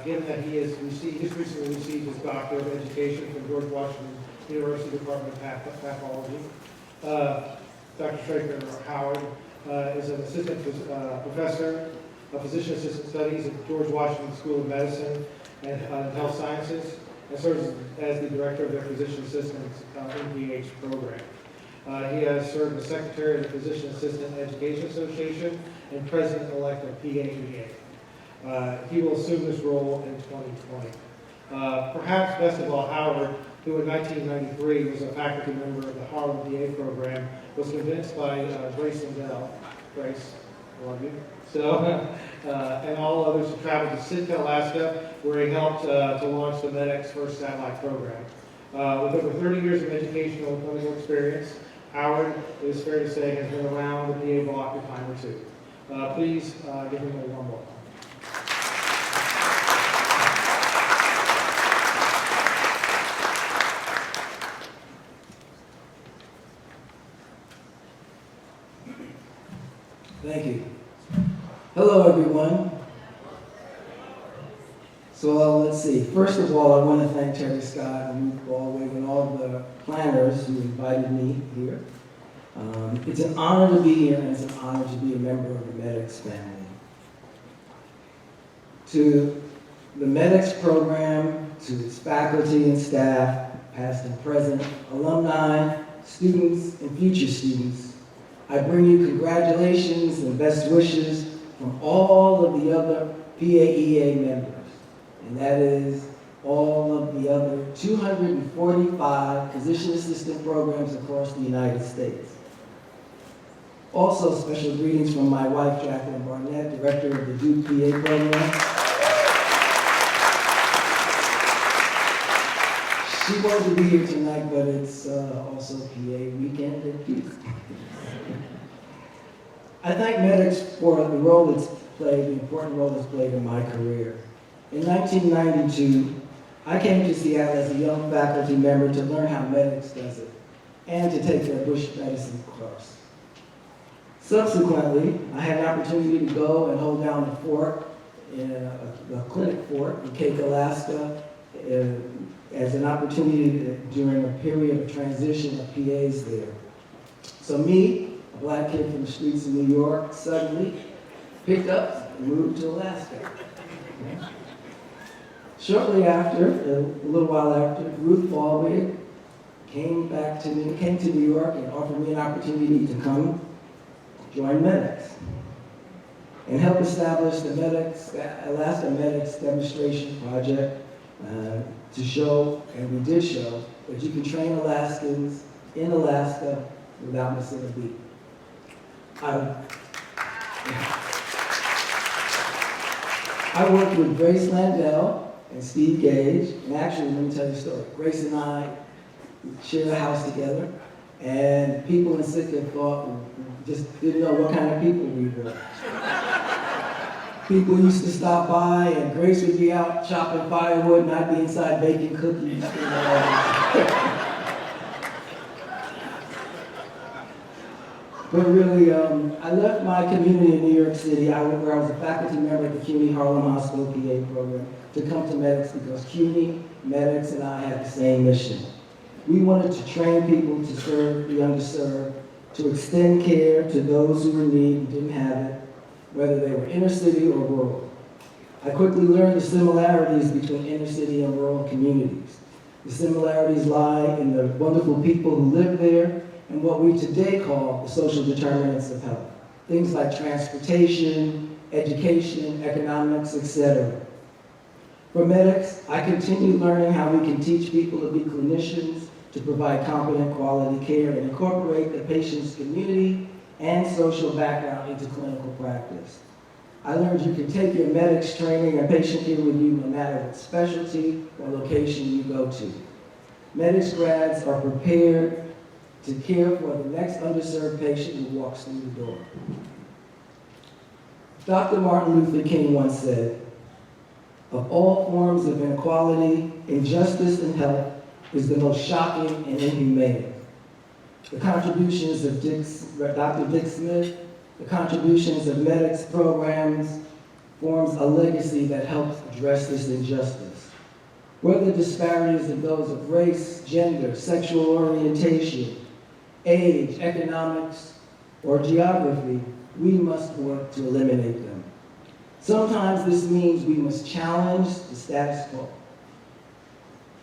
Given that he has just recently received his Doctor of Education from George Washington University Department of Pathology. Dr. Straker, or Howard, is an assistant professor of physician assistant studies at George Washington School of Medicine and Health Sciences, and serves as the director of their physician assistants MPH program. He has served as Secretary of the Physician Assistant Education Association and President-elect of PAEA. He will assume this role in 2020. Perhaps best of all, Howard, who in 1993 was a faculty member of the Harlem PA program, was convinced by Grace Lindell, Grace, I love you, and all others to travel to Sitka, Alaska, where he helped to launch the MEDEX first satellite program. With over 30 years of educational and clinical experience, Howard, it is fair to say, has been around the PA block a time or two. Please give him a warm welcome. Thank you. Hello, everyone. So let's see. First of all, I want to thank Terry Scott and Ruth Baldwin and all the planners who invited me here. It's an honor to be here, and it's an honor to be a member of the MEDEX family. To the MEDEX program, to its faculty and staff, past and present, alumni, students, and future students, I bring you congratulations and best wishes from all of the other PAEA members, and that is all of the other 245 physician assistant programs across the United States. Also, special greetings from my wife, Jacqueline Barnett, director of the Duke PA program. She wanted to be here tonight, but it's also PA weekend at Duke. I thank MEDEX for the role it's played, the important role it's played in my career. In 1992, I came to Seattle as a young faculty member to learn how MEDEX does it and to take their bush medicine course. Subsequently, I had an opportunity to go and hold down the fort, a clinic fort in Cape, Alaska, as an opportunity during a period of transition of PAs there. So me, a black kid from the streets of New York, suddenly picked up and moved to Alaska. Shortly after, a little while after, Ruth Baldwin came to New York and offered me an opportunity to come join MEDEX and help establish the Alaska MEDEX demonstration project to show, and we did show, that you can train Alaskans in Alaska without missing a beat. I worked with Grace Landell and Steve Gage, and actually, let me tell you a story. Grace and I shared a house together, and people in Sitka thought, just didn't know what kind of people we were. People used to stop by, and Grace would be out chopping firewood, and I'd be inside baking cookies. But really, I left my community in New York City, where I was a faculty member at the CUNY Harlem Hospital PA program, to come to MEDEX because CUNY, MEDEX, and I had the same mission. We wanted to train people to serve the underserved, to extend care to those who were in need and didn't have it, whether they were inner city or rural. I quickly learned the similarities between inner city and rural communities. The similarities lie in the wonderful people who live there and what we today call the social determinants of health. Things like transportation, education, economics, etc. For MEDEX, I continue learning how we can teach people to be clinicians, to provide competent quality care and incorporate the patient's community and social background into clinical practice. I learned you can take your MEDEX training and patient care with you no matter what specialty or location you go to. MEDEX grads are prepared to care for the next underserved patient who walks through the door. Dr. Martin Luther King once said, "Of all forms of inequality, injustice in health is the most shocking and inhumane." The contributions of Dr. Dick Smith, the contributions of MEDEX programs forms a legacy that helps address this injustice. Whether disparities are those of race, gender, sexual orientation, age, economics, or geography, we must work to eliminate them. Sometimes this means we must challenge the status quo.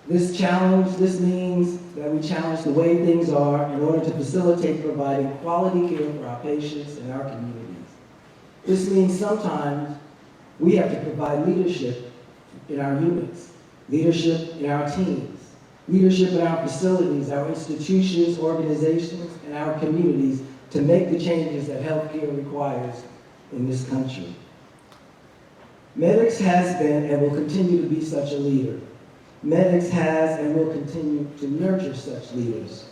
This means that we challenge the way things are in order to facilitate providing quality care for our patients and our communities. This means sometimes we have to provide leadership in our units, leadership in our teams, leadership in our facilities, our institutions, organizations, and our communities to make the changes that healthcare requires in this country. MEDEX has been and will continue to be such a leader. MEDEX has and will continue to nurture such leaders.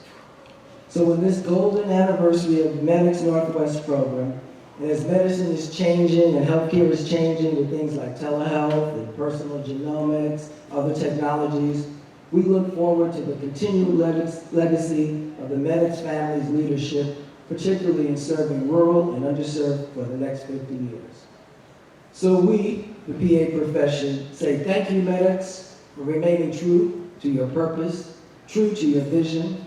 So in this golden anniversary of MEDEX Northwest program, and as medicine is changing and healthcare is changing with things like telehealth and personal genomics, other technologies, we look forward to the continued legacy of the MEDEX family's leadership, particularly in serving rural and underserved for the next 50 years. So we, the PA profession, say thank you, MEDEX, for remaining true to your purpose, true to your vision.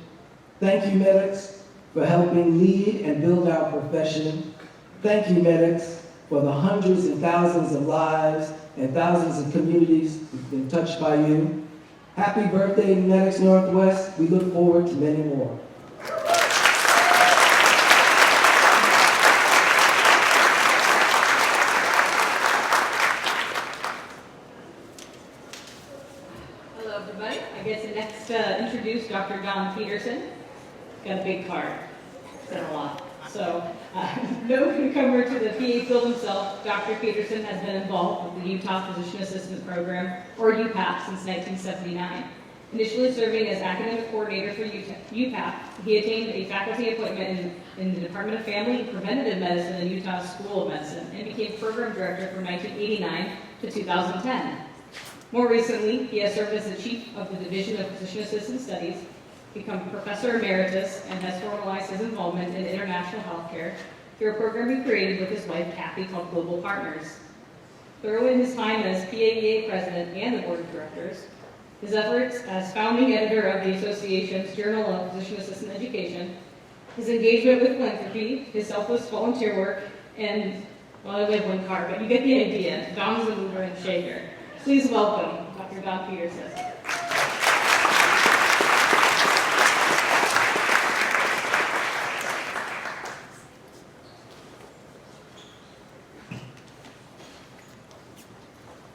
Thank you, MEDEX, for helping lead and build our profession. Thank you, MEDEX, for the hundreds and thousands of lives and thousands of communities who've been touched by you. Happy birthday, MEDEX Northwest. We look forward to many more. Hello, everybody. I get to next introduce Dr. Don Peterson. Got a big card. Said a lot. So, no newcomer to the PA field himself, Dr. Peterson has been involved with the Utah Physician Assistant Program, or UPAP, since 1979. Initially serving as academic coordinator for UPAP, he attained a faculty appointment in the Department of Family and Preventative Medicine in Utah School of Medicine and became program director from 1989 to 2010. More recently, he has served as the chief of the Division of Physician Assistant Studies, become professor emeritus, and has formalized his involvement in international healthcare through a program he created with his wife, Kathy, called Global Partners. Through in his time as PAEA president and the board of directors, his efforts as founding editor of the association's Journal of Physician Assistant Education, his engagement with philanthropy, his selfless volunteer work, and, well, I only have one card, but you get the idea. Don is a mover and shaker. Please welcome Dr. Don Peterson.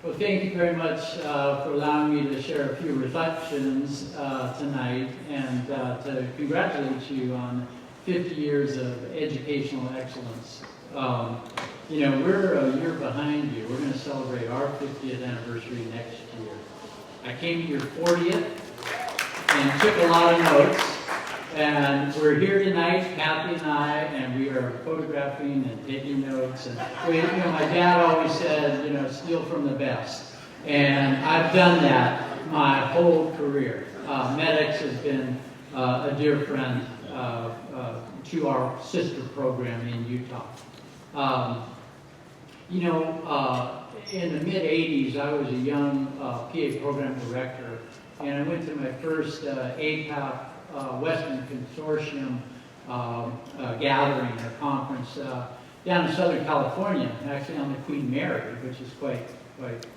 Well, thank you very much for allowing me to share a few reflections tonight and to congratulate you on 50 years of educational excellence. You know, we're a year behind you. We're going to celebrate our 50th anniversary next year. I came to your 40th and took a lot of notes. And we're here tonight, Kathy and I, and we are photographing and taking notes. And we, my dad always said, steal from the best. And I've done that my whole career. MEDEX has been a dear friend to our sister program in Utah. In the mid-'80s, I was a young PA program director, and I went to my first APAP Western Consortium gathering or conference down in Southern California, actually on the Queen Mary, which is quite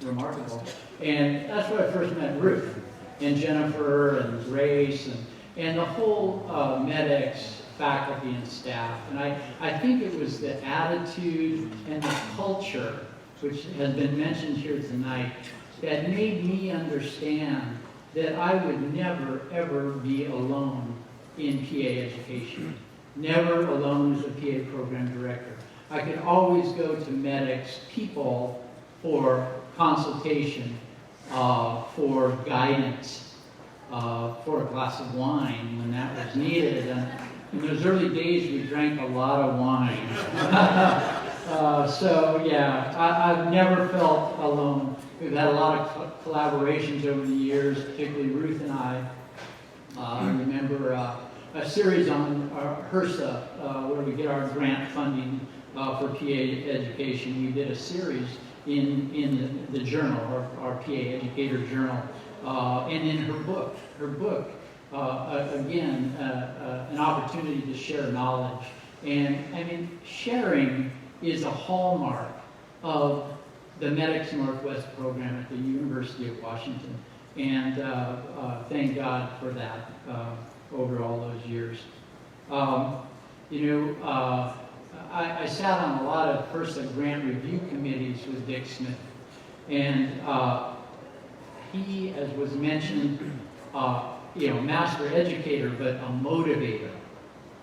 remarkable. And that's where I first met Ruth and Jennifer and Grace and the whole MEDEX faculty and staff. And I think it was the attitude and the culture, which has been mentioned here tonight, that made me understand that I would never, ever be alone in PA education. Never alone as a PA program director. I could always go to MEDEX people for consultation, for guidance, for a glass of wine when that was needed. And in those early days, we drank a lot of wine. I've never felt alone. We've had a lot of collaborations over the years, particularly Ruth and I. I remember a series on HRSA, where we get our grant funding for PA education. We did a series in the journal, our PA Educator Journal, and in her book, again, an opportunity to share knowledge. And sharing is a hallmark of the MEDEX Northwest program at the University of Washington. And thank God for that over all those years. I sat on a lot of FERSA grant review committees with Dick Smith. And he, as was mentioned, master educator, but a motivator,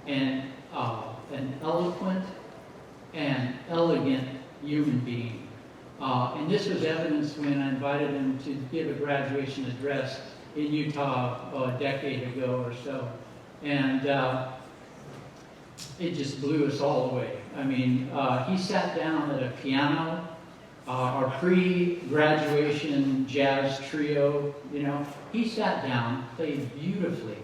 and an eloquent and elegant human being. And this was evidenced when I invited him to give a graduation address in Utah a decade ago or so. And it just blew us all away. I mean, he sat down at a piano, our pre-graduation jazz trio, he sat down, played beautifully,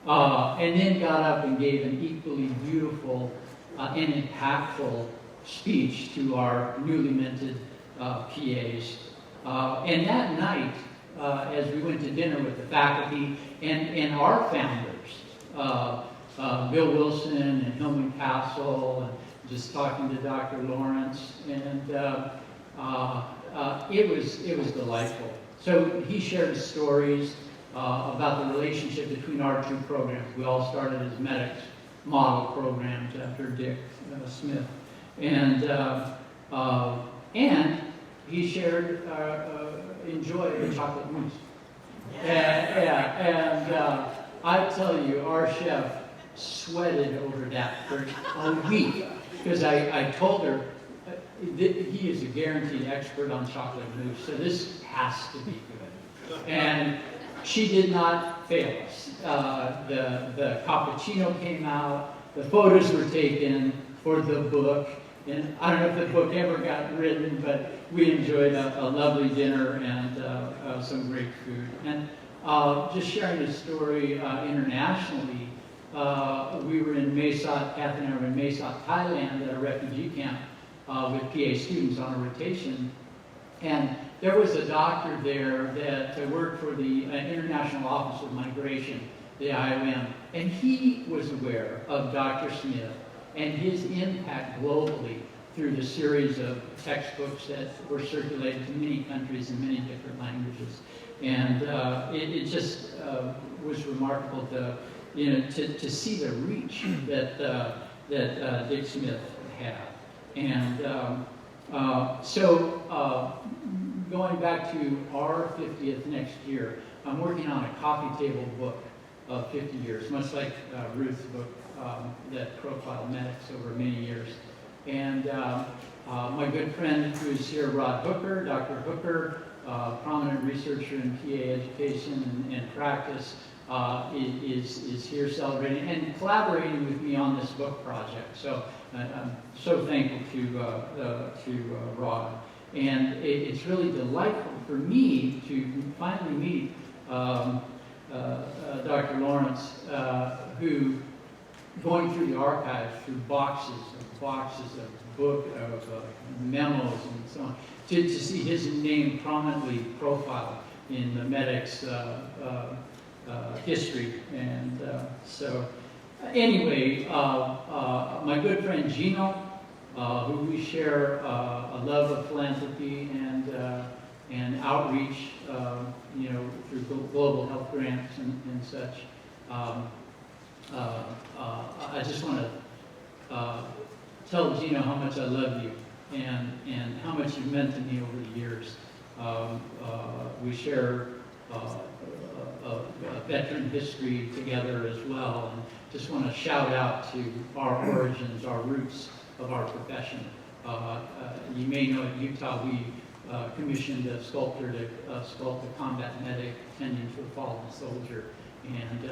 and then got up and gave an equally beautiful and impactful speech to our newly minted PAs. And that night, as we went to dinner with the faculty and our founders, Bill Wilson and Hillman Castle, and just talking to Dr. Lawrence, and it was delightful. So he shared stories about the relationship between our two programs. We all started as MEDEX model programs after Dick Smith, and he shared enjoy the chocolate mousse. And I tell you, our chef sweated over that for a week, because I told her he is a guaranteed expert on chocolate mousse, so this has to be good. And she did not fail us. The cappuccino came out, the photos were taken for the book, and I don't know if the book ever got written, but we enjoyed a lovely dinner and some great food. And just sharing a story internationally, we were in Mesot, Kathy and I were in Mesot, Thailand at a refugee camp with PA students on a rotation. And there was a doctor there that worked for the International Office of Migration, the IOM, and he was aware of Dr. Smith and his impact globally through the series of textbooks that were circulated to many countries in many different languages. And it just was remarkable to see the reach that Dick Smith had. And going back to our 50th next year, I'm working on a coffee table book of 50 years, much like Ruth's book that profiled MEDEX over many years. And my good friend who's here, Rod Hooker, Dr. Hooker, prominent researcher in PA education and practice, is here celebrating and collaborating with me on this book project. So I'm so thankful to Rod. And it's really delightful for me to finally meet Dr. Lawrence, who, going through the archives, through boxes of book, of memos and so on, to see his name prominently profiled in the MEDEX history. And so anyway, my good friend Gino, who we share a love of philanthropy and outreach, through global health grants and such. I just want to tell Gino how much I love you and how much you've meant to me over the years. We share a veteran history together as well, and just want to shout out to our origins, our roots of our profession. You may know at Utah we commissioned a sculptor to sculpt a combat medic tending to a fallen soldier, and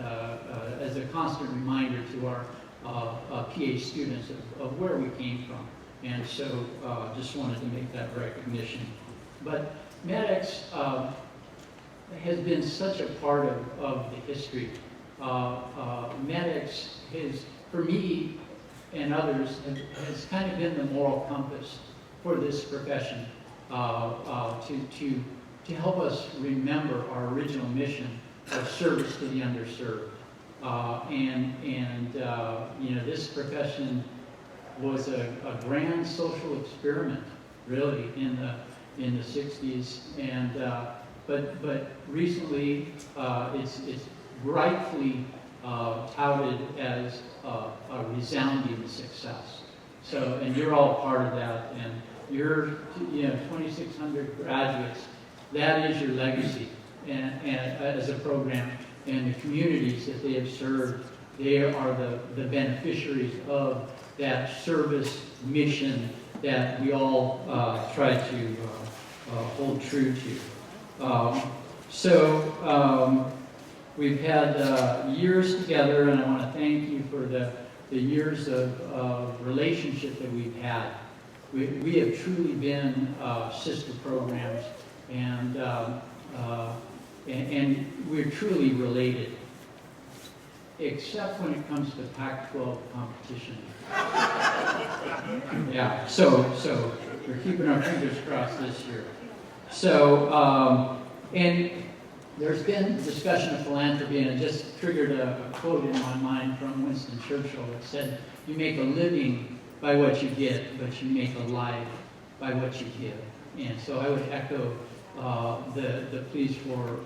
as a constant reminder to our PA students of where we came from. And so just wanted to make that recognition. But MEDEX has been such a part of the history. MEDEX has, for me and others, has kind of been the moral compass for this profession, to help us remember our original mission of service to the underserved. This profession was a grand social experiment, really, in the 60s, and but recently it's rightfully touted as a resounding success. So, and you're all part of that, and you're, 2,600 graduates. That is your legacy, and as a program, and the communities that they have served, they are the beneficiaries of that service mission that we all try to hold true to. We've had years together, and I want to thank you for the years of relationship that we've had. We have truly been sister programs, and we're truly related, except when it comes to Pac-12 competition. Yeah, so we're keeping our fingers crossed this year. And there's been discussion of philanthropy, and it just triggered a quote in my mind from Winston Churchill that said, "You make a living by what you get, but you make a life by what you give." And so I would echo the pleas for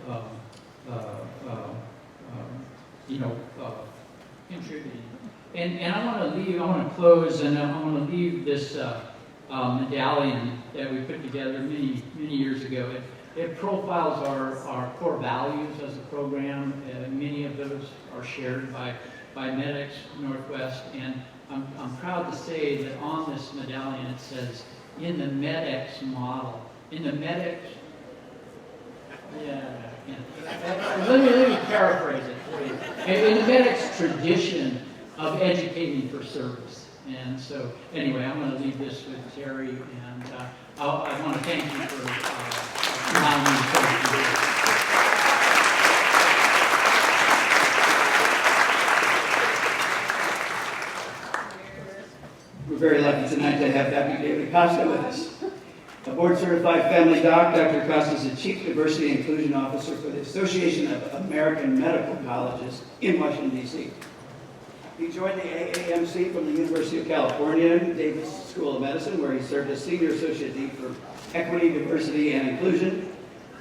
contributing. And I want to close, and I want to leave this medallion that we put together many years ago. It profiles our core values as a program. Many of those are shared by MEDEX Northwest, and I'm proud to say that on this medallion it says, "In the MEDEX model." In the MEDEX, let me paraphrase it for you. In the MEDEX tradition of educating for service. And so, anyway, I'm going to leave this with Terry, and I want to thank you for allowing me to talk to you. We're very lucky tonight to have Dr. David Acosta with us. A board-certified family doc, Dr. Acosta is the Chief Diversity and Inclusion Officer for the Association of American Medical Colleges in Washington, D.C. He joined the AAMC from the University of California, Davis School of Medicine, where he served as Senior Associate Dean for Equity, Diversity, and Inclusion,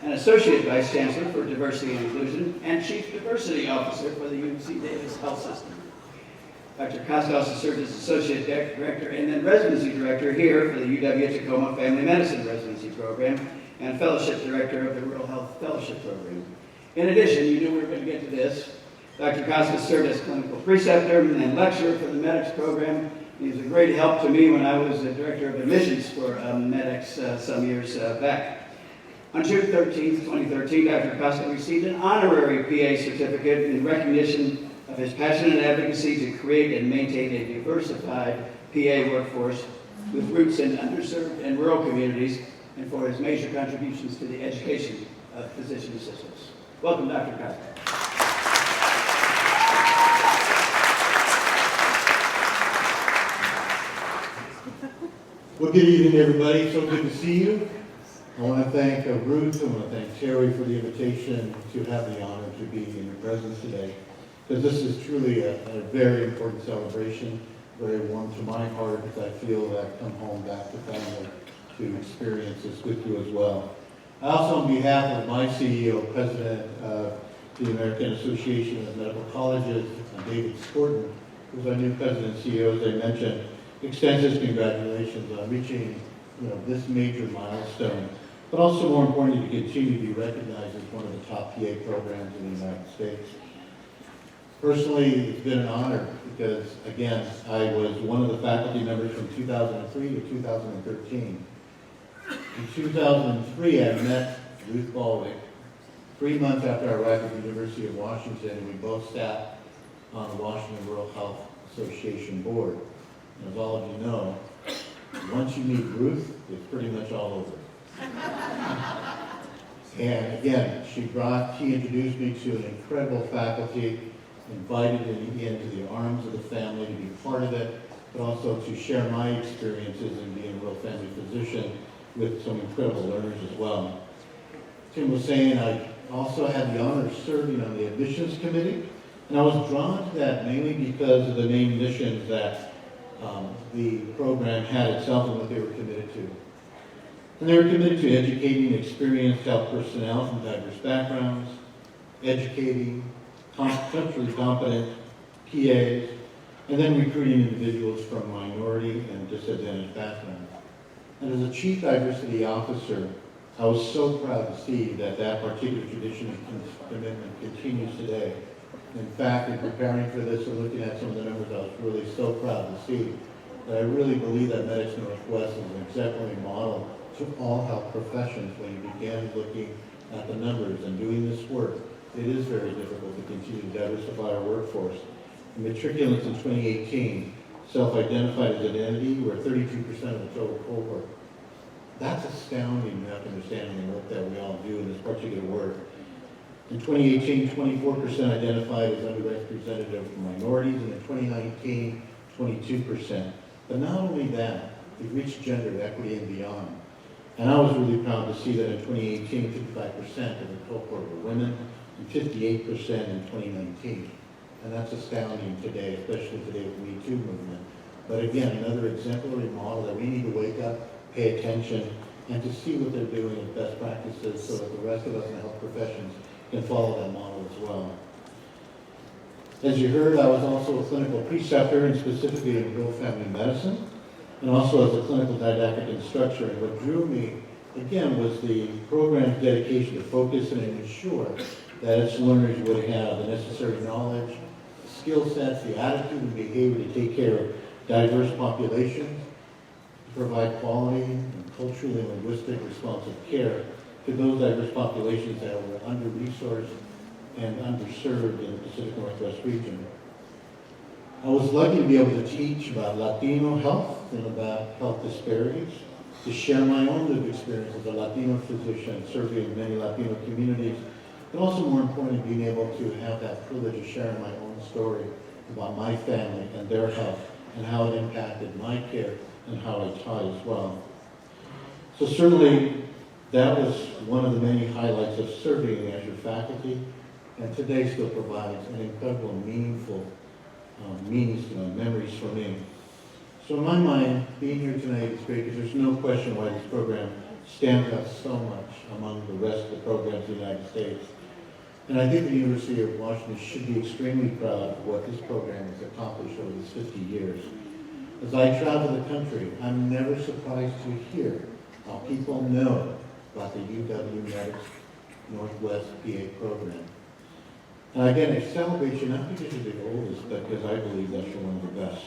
and Associate Vice Chancellor for Diversity and Inclusion, and Chief Diversity Officer for the UC Davis Health System. Dr. Acosta also served as Associate Director and then Residency Director here for the UW-Tacoma Family Medicine Residency Program and Fellowship Director of the Rural Health Fellowship Program. In addition, you knew we were going to get to this, Dr. Acosta served as clinical preceptor and lecturer for the MEDEX program. He was a great help to me when I was the Director of Admissions for MEDEX some years back. On June 13th, 2013, Dr. Acosta received an honorary PA certificate in recognition of his passion and advocacy to create and maintain a diversified PA workforce with roots in underserved and rural communities, and for his major contributions to the education of physician assistants. Welcome, Dr. Acosta. Well, good evening, everybody. So good to see you. I want to thank Ruth, I want to thank Terry for the invitation to have the honor to be in your presence today, because this is truly a very important celebration, very warm to my heart, as I feel that I come home back to family to experience this with you as well. I also, on behalf of my CEO, President of the American Association of Medical Colleges, David Scorton, who's our new President and CEO, as I mentioned, extends his congratulations on reaching this major milestone, but also more importantly to continue to be recognized as one of the top PA programs in the United States. Personally, it's been an honor because, again, I was one of the faculty members from 2003 to 2013. In 2003, I met Ruth Baldwick 3 months after I arrived at the University of Washington, and we both sat on the Washington Rural Health Association board. And as all of you know, once you meet Ruth, it's pretty much all over. And again, she introduced me to an incredible faculty, invited me into the arms of the family to be part of it, but also to share my experiences in being a real family physician with some incredible learners as well. Tim was saying I also had the honor of serving on the admissions committee, and I was drawn to that mainly because of the main missions that the program had itself and what they were committed to. And they're committed to educating experienced health personnel from diverse backgrounds, educating culturally competent PAs, and then recruiting individuals from minority and disadvantaged backgrounds. And as a Chief Diversity Officer, I was so proud to see that that particular tradition and commitment continues today. In fact, in preparing for this and looking at some of the numbers, I was really so proud to see that I really believe that MEDEX Northwest is an exemplary model to all health professions when you began looking at the numbers and doing this work. It is very difficult to continue to diversify our workforce. The matriculants in 2018 self-identified as an entity were 32% of the total cohort. That's astounding, after understanding the work that we all do in this particular work. In 2018, 24% identified as underrepresented for minorities, and in 2019, 22%. But not only that, we've reached gender equity and beyond. And I was really proud to see that in 2018, 55% of the cohort were women, and 58% in 2019. And that's astounding today, especially today with the Me Too movement. But again, another exemplary model that we need to wake up, pay attention, and to see what they're doing as best practices so that the rest of us in the health professions can follow that model as well. As you heard, I was also a clinical preceptor, and specifically in real family medicine, and also as a clinical didactic instructor. And what drew me, again, was the program's dedication to focus and ensure that its learners would have the necessary knowledge, skill sets, the attitude and behavior to take care of diverse populations, to provide quality and culturally and linguistic responsive care to those diverse populations that were under-resourced and underserved in the Pacific Northwest region. I was lucky to be able to teach about Latino health and about health disparities, to share my own lived experience as a Latino physician serving many Latino communities, but also more importantly, being able to have that privilege of sharing my own story about my family and their health and how it impacted my care and how I taught as well. So certainly, that was one of the many highlights of serving as your faculty, and today still provides an incredible, meaningful memories for me. So in my mind, being here tonight is great because there's no question why this program stands out so much among the rest of the programs in the United States. And I think the University of Washington should be extremely proud of what this program has accomplished over these 50 years. As I travel the country, I'm never surprised to hear how people know about the UW MEDEX Northwest PA program. And again, I celebrate you not because you're the oldest, but because I believe that you're one of the best.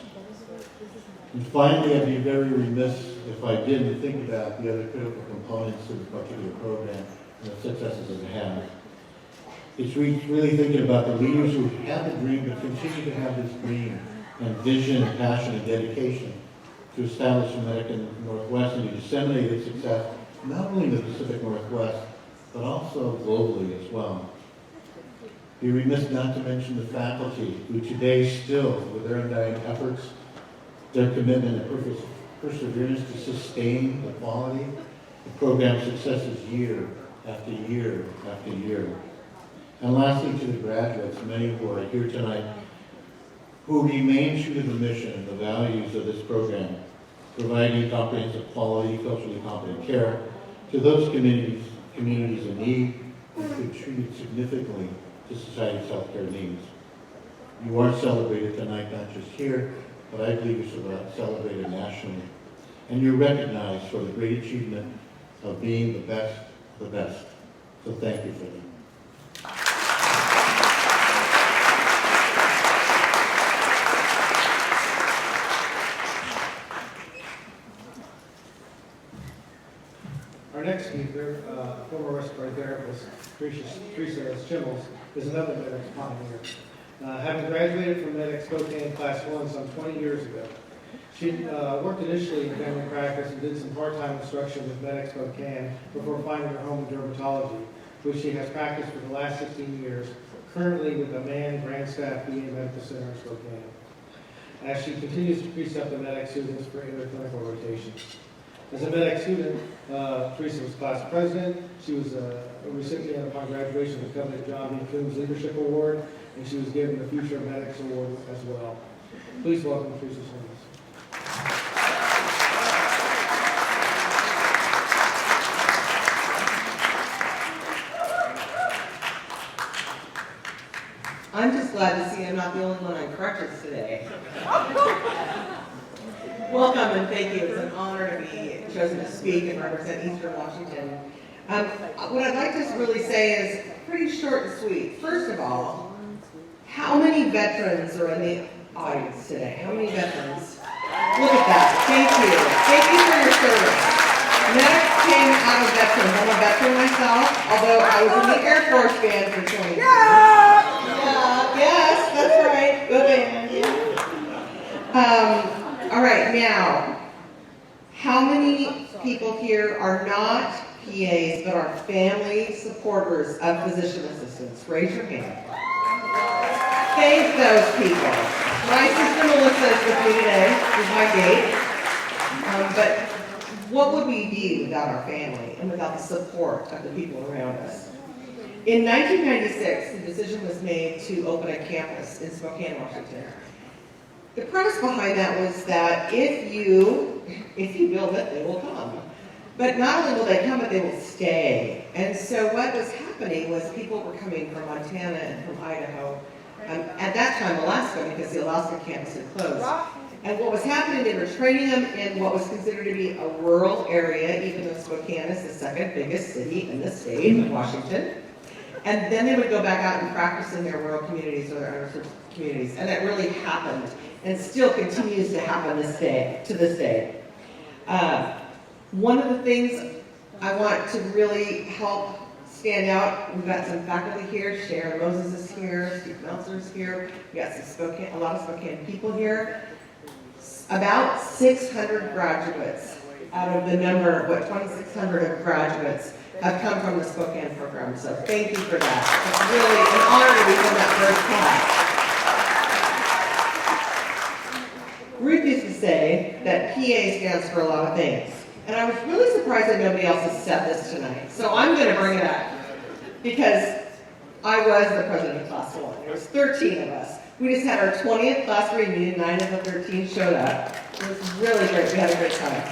And finally, I'd be very remiss if I didn't think about the other critical components of this particular program and the successes it has. It's really thinking about the leaders who have the dream but continue to have this dream and vision and passion and dedication to establish the American Northwest and to disseminate its success not only in the Pacific Northwest, but also globally as well. Be remiss not to mention the faculty who today still, with their undying efforts, their commitment and perseverance to sustain the quality of program successes year after year after year. And lastly, to the graduates, many who are here tonight, who remain true to the mission and the values of this program, providing comprehensive quality, culturally competent care to those communities in need and contribute significantly to society's healthcare needs. You are celebrated tonight, not just here, but I believe you're celebrated nationally. And you're recognized for the great achievement of being the best of the best. So thank you for that. Our next speaker, former respiratory therapist, Teresa Schimmels, is another MEDEX pioneer. Having graduated from MEDEX Spokane Class 1 some 20 years ago, she worked initially in family practice and did some part-time instruction with MEDEX Spokane before finding her home in dermatology, which she has practiced for the last 16 years, currently with the Mann Grand Staff VA Medical Center in Spokane, as she continues to precept the MEDEX students for interclinical rotations. As a MEDEX student, Teresa was class president. She was a recipient upon graduation of the coveted John B. Coombs Leadership Award, and she was given the Future of MEDEX Award as well. Please welcome Teresa Schimmels. I'm just glad to see I'm not the only one on crutches today. Welcome and thank you. It's an honor to be chosen to speak and represent Eastern Washington. What I'd like to really say is pretty short and sweet. First of all, how many veterans are in the audience today? How many veterans? Look at that. Thank you. Thank you for your service. MEDEX came out of veterans. I'm a veteran myself, although I was in the Air Force band for 20 years. Yeah, yes, that's right. Good band. All right, now, how many people here are not PAs but are family supporters of physician assistants? Raise your hand. Thank those people. My sister Melissa is with me today, is my date. But what would we be without our family and without the support of the people around us? In 1996, the decision was made to open a campus in Spokane, Washington. The premise behind that was that if you build it, they will come. But not only will they come, but they will stay. And so what was happening was people were coming from Montana and from Idaho, at that time Alaska, because the Alaska campus had closed. And what was happening, they were training them in what was considered to be a rural area, even though Spokane is the second biggest city in the state of Washington. And then they would go back out and practice in their rural communities or their underserved communities. And that really happened and still continues to happen to this day. One of the things I want to really help stand out, we've got some faculty here. Sharon Moses is here, Steve Meltzer is here. We got a lot of Spokane people here. About 600 graduates out of the number, 2,600 of graduates have come from the Spokane program. So thank you for that. It's really an honor to be from that first class. Ruth used to say that PA stands for a lot of things. And I was really surprised that nobody else has said this tonight. So I'm going to bring it up because I was the president of Class 1. There was 13 of us. We just had our 20th class reunion. 9 of the 13 showed up. It was really great. We had a great time.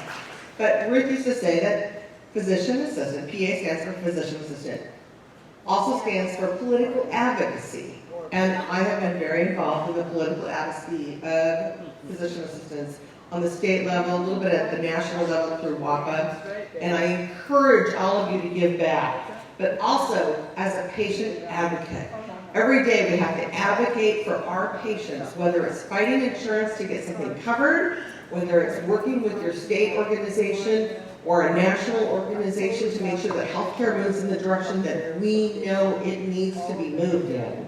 But Ruth used to say that physician assistant, PA stands for physician assistant, also stands for political advocacy. And I have been very involved in the political advocacy of physician assistants on the state level, a little bit at the national level through WAPA. And I encourage all of you to give back, but also as a patient advocate. Every day we have to advocate for our patients, whether it's fighting insurance to get something covered, whether it's working with your state organization or a national organization to make sure that healthcare moves in the direction that we know it needs to be moved in.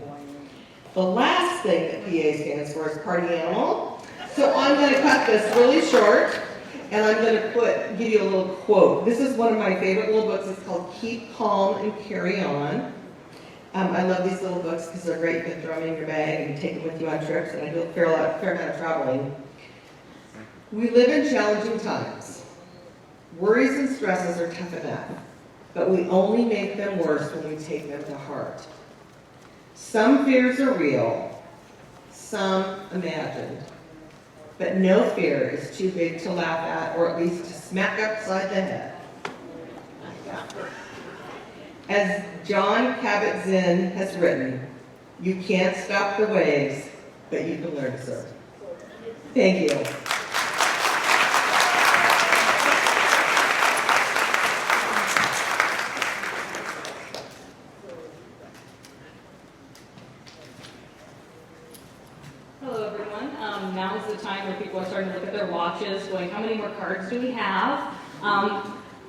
The last thing that PA stands for is party animal. So I'm going to cut this really short, and I'm going to give you a little quote. This is one of my favorite little books. It's called Keep Calm and Carry On. I love these little books because they're great. You can throw them in your bag and take them with you on trips, and I do a fair amount of traveling. We live in challenging times. Worries and stresses are tough enough, but we only make them worse when we take them to heart. Some fears are real, some imagined, but no fear is too big to laugh at or at least to smack upside the head. As John Kabat-Zinn has written, you can't stop the waves, but you can learn to surf. Thank you. Hello, everyone. Now is the time where people are starting to look at their watches, going, how many more cards do we have?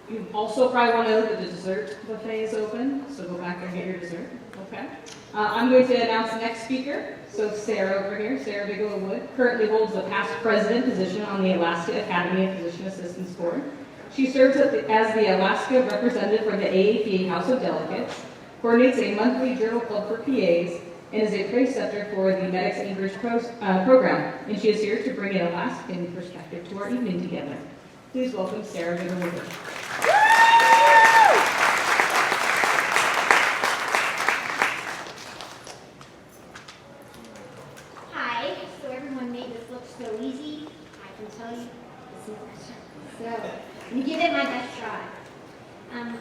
You also probably want to know that the dessert buffet is open, so go back and get your dessert. Okay. I'm going to announce the next speaker. So Sarah over here, Sarah Bigelow Wood, currently holds the past president position on the Alaska Academy of Physician Assistants Board. She serves as the Alaska representative for the AAPA House of Delegates, coordinates a monthly journal club for PAs, and is a preceptor for the MEDEX English program. And she is here to bring an Alaskan perspective to our evening together. Please welcome Sarah Bigelow Wood. Hi, so everyone made this look so easy. I can tell you it's not. So, I'm gonna give it my best shot. I'm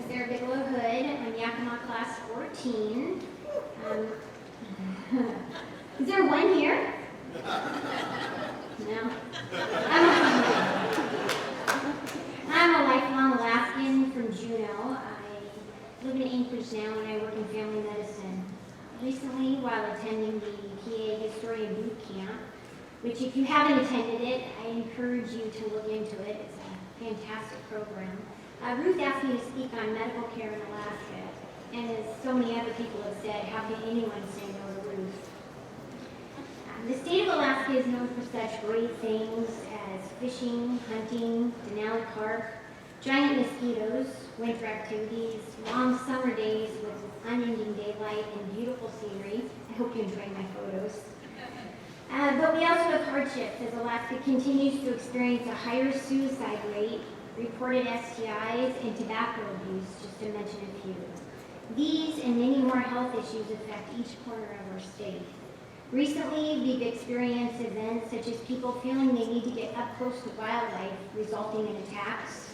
Sarah Bigelow Hood. I'm Yakima class 14. Is there one here? No. I'm a lifelong Alaskan from Juneau. I live in Anchorage now and I work in family medicine. Recently, while attending the PA Historian Boot Camp, which if you haven't attended it, I encourage you to look into it. It's a fantastic program. Ruth asked me to speak on medical care in Alaska, and as so many other people have said, how can anyone say no to Ruth? The state of Alaska is known for such great things as fishing, hunting, Denali Park, giant mosquitoes, winter activities, long summer days with unending daylight and beautiful scenery. I hope you enjoyed my photos. But we also have hardships as Alaska continues to experience a higher suicide rate, reported STIs, and tobacco abuse, just to mention a few. These and many more health issues affect each corner of our state. Recently, we've experienced events such as people feeling they need to get up close to wildlife, resulting in attacks,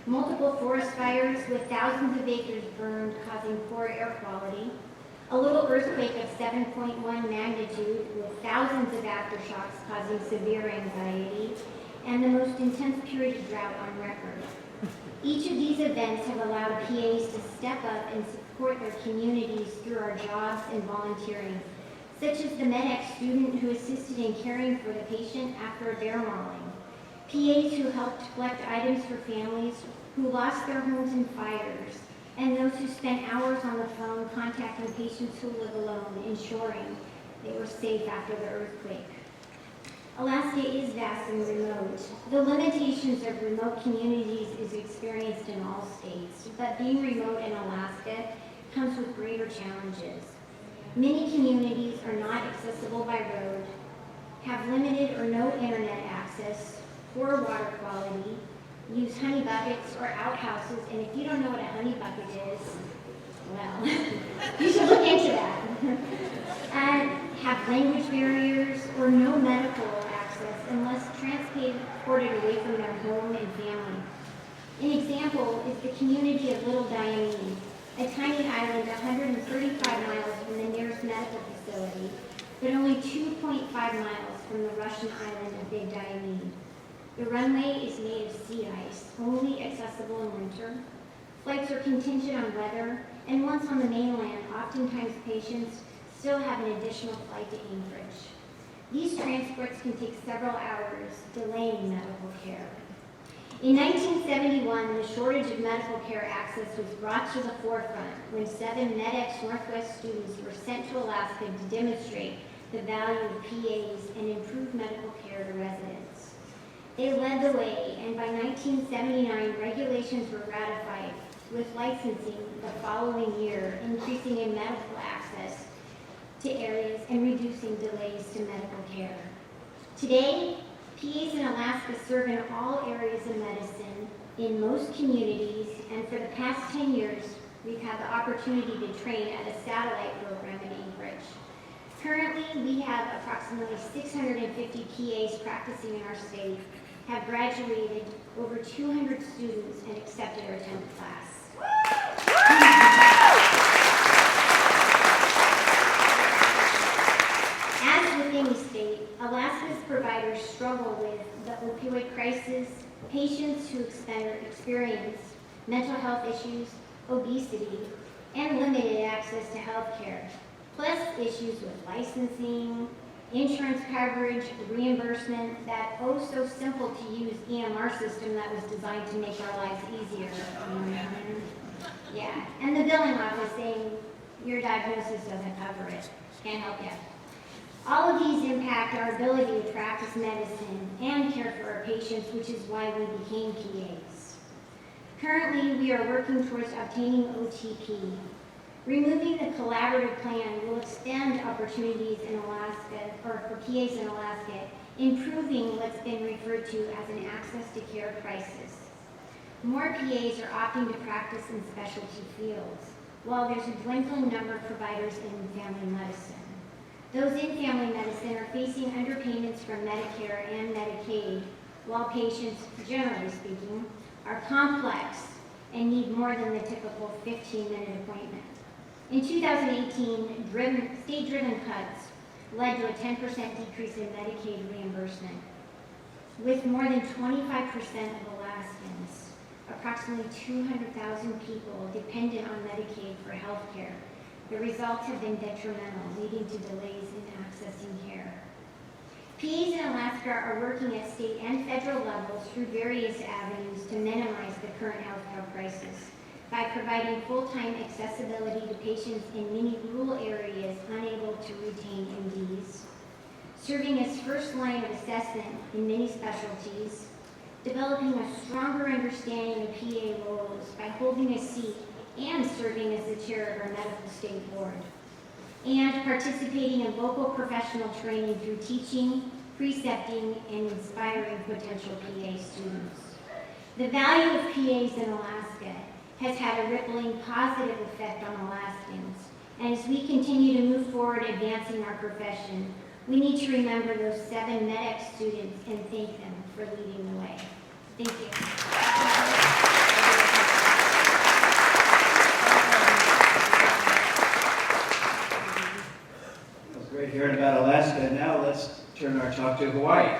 multiple forest fires with thousands of acres burned, causing poor air quality, a little earthquake of 7.1 magnitude with thousands of aftershocks causing severe anxiety, and the most intense period of drought on record. Each of these events have allowed PAs to step up and support their communities through our jobs and volunteering, such as the MEDEX student who assisted in caring for the patient after a bear mauling, PAs who helped collect items for families who lost their homes in fires, and those who spent hours on the phone contacting patients who live alone, ensuring they were safe after the earthquake. Alaska is vast and remote. The limitations of remote communities is experienced in all states, but being remote in Alaska comes with greater challenges. Many communities are not accessible by road, have limited or no internet access, poor water quality, use honey buckets or outhouses, and if you don't know what a honey bucket is, well, you should look into that. And have language barriers or no medical access unless transported away from their home and family. An example is the community of Little Diamond, a tiny island 135 miles from the nearest medical facility, but only 2.5 miles from the Russian island of Big Diamond. The runway is made of sea ice, only accessible in winter. Flights are contingent on weather, and once on the mainland, oftentimes patients still have an additional flight to Anchorage. These transports can take several hours, delaying medical care. In 1971, the shortage of medical care access was brought to the forefront when 7 MEDEX Northwest students were sent to Alaska to demonstrate the value of PAs and improve medical care to residents. They led the way, and by 1979, regulations were ratified, with licensing the following year, increasing in medical access to areas and reducing delays to medical care. Today, PAs in Alaska serve in all areas of medicine, in most communities, and for the past 10 years, we've had the opportunity to train at a satellite program in Anchorage. Currently, we have approximately 650 PAs practicing in our state, have graduated over 200 students, and accepted our 10th class. As with any state, Alaska's providers struggle with the opioid crisis, patients who experience mental health issues, obesity, and limited access to health care, plus issues with licensing, insurance coverage, reimbursement, that oh so simple to use EMR system that was designed to make our lives easier. Yeah, and the billing office saying your diagnosis doesn't cover it, can't help you. All of these impact our ability to practice medicine and care for our patients, which is why we became PAs. Currently, we are working towards obtaining OTP. Removing the collaborative plan will extend opportunities in Alaska, or for PAs in Alaska, improving what's been referred to as an access to care crisis. More PAs are opting to practice in specialty fields, while there's a dwindling number of providers in family medicine. Those in family medicine are facing underpayments from Medicare and Medicaid, while patients, generally speaking, are complex and need more than the typical 15-minute appointment. In 2018, state-driven cuts led to a 10% decrease in Medicaid reimbursement. With more than 25% of Alaskans, approximately 200,000 people dependent on Medicaid for health care, the results have been detrimental, leading to delays in accessing care. PAs in Alaska are working at state and federal levels through various avenues to minimize the current healthcare crisis by providing full-time accessibility to patients in many rural areas unable to retain MDs, serving as first line of assessment in many specialties, developing a stronger understanding of PA roles by holding a seat and serving as the chair of our medical state board, and participating in local professional training through teaching, precepting, and inspiring potential PA students. The value of PAs in Alaska has had a rippling positive effect on Alaskans, and as we continue to move forward advancing our profession, we need to remember those 7 MEDEX students and thank them for leading the way. Thank you. Great hearing about Alaska. Now let's turn our talk to Hawaii.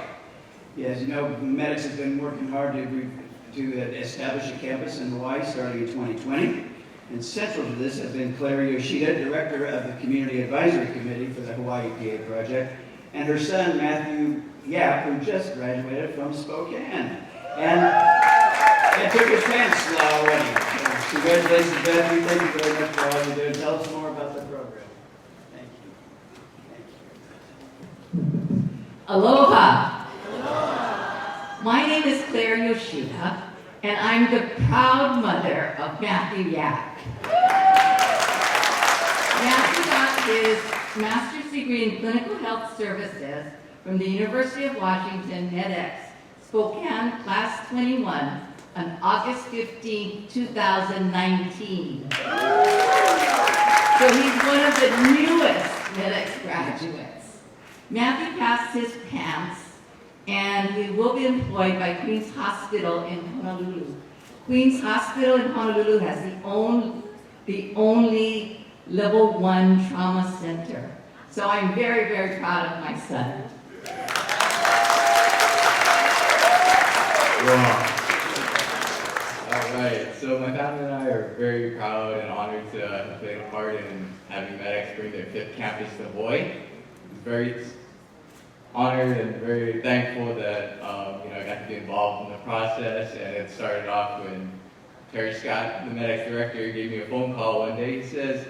Yeah, as you know, MEDEX has been working hard to establish a campus in Hawaii starting in 2020. And central to this has been Claire Yoshida, director of the Community Advisory Committee for the Hawaii PA project, and her son, Matthew Yap, who just graduated from Spokane. And took his pants already. Congratulations, Matthew. Thank you very much for all you do. Tell us more about the program. Aloha. Aloha. My name is Claire Yoshida, and I'm the proud mother of Matthew Yap. Matthew got his master's degree in clinical health services from the University of Washington MEDEX, Spokane, class 21, on August 15, 2019. So he's one of the newest MEDEX graduates. Matthew passed his pants, and he will be employed by Queen's Hospital in Honolulu. Queen's Hospital in Honolulu has the only level 1 trauma center. So I'm very, very proud of my son. Wow. All right, so my family and I are very proud and honored to have played a part in having MEDEX bring their 5th campus to Hawaii. It's very honored and very thankful that I got to be involved in the process, and it started off when Terry Scott, the MEDEX director, gave me a phone call one day. He says,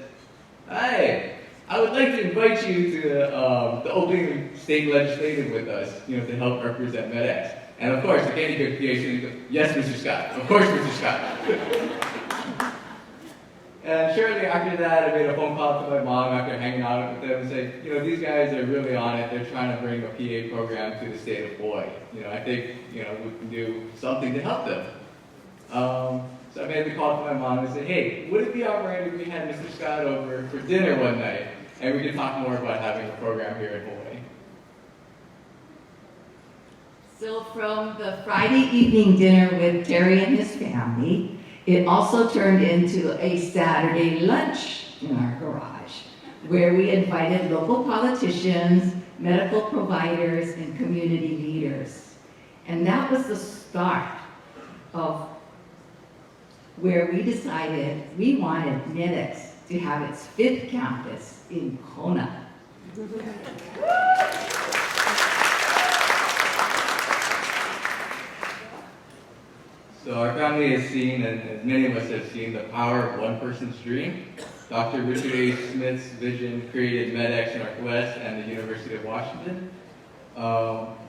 "Hi, I would like to invite you to the opening state legislative with us, to help represent MEDEX." And of course, the Candy Cook PA goes, "Yes, Mr. Scott, of course, Mr. Scott." And shortly after that, I made a phone call to my mom after hanging out with them and said, these guys are really on it. They're trying to bring a PA program to the state of Hawaii. I think, we can do something to help them. So I made the call to my mom and said, "Hey, would it be all right if we had Mr. Scott over for dinner one night and we could talk more about having a program here in Hawaii?" So from the Friday evening dinner with Terry and his family, it also turned into a Saturday lunch in our garage, where we invited local politicians, medical providers, and community leaders. And that was the start of where we decided we wanted MEDEX to have its 5th campus in Kona. So our family has seen, and many of us have seen, the power of one person's dream. Dr. Richard A. Smith's vision created MEDEX Northwest and the University of Washington.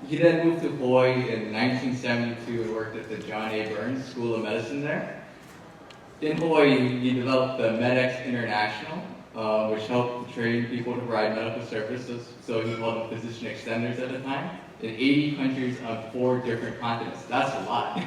He then moved to Hawaii in 1972 and worked at the John A. Burns School of Medicine there. In Hawaii, he developed the MEDEX International, which helped train people to provide medical services, so he called them physician extenders at the time, in 80 countries on 4 different continents. That's a lot.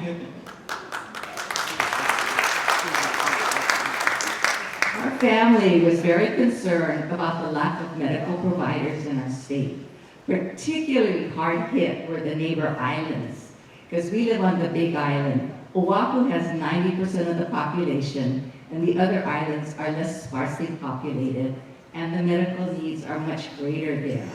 Our family was very concerned about the lack of medical providers in our state. Particularly hard hit were the neighbor islands, because we live on the Big Island. Oahu has 90% of the population, and the other islands are less sparsely populated, and the medical needs are much greater there.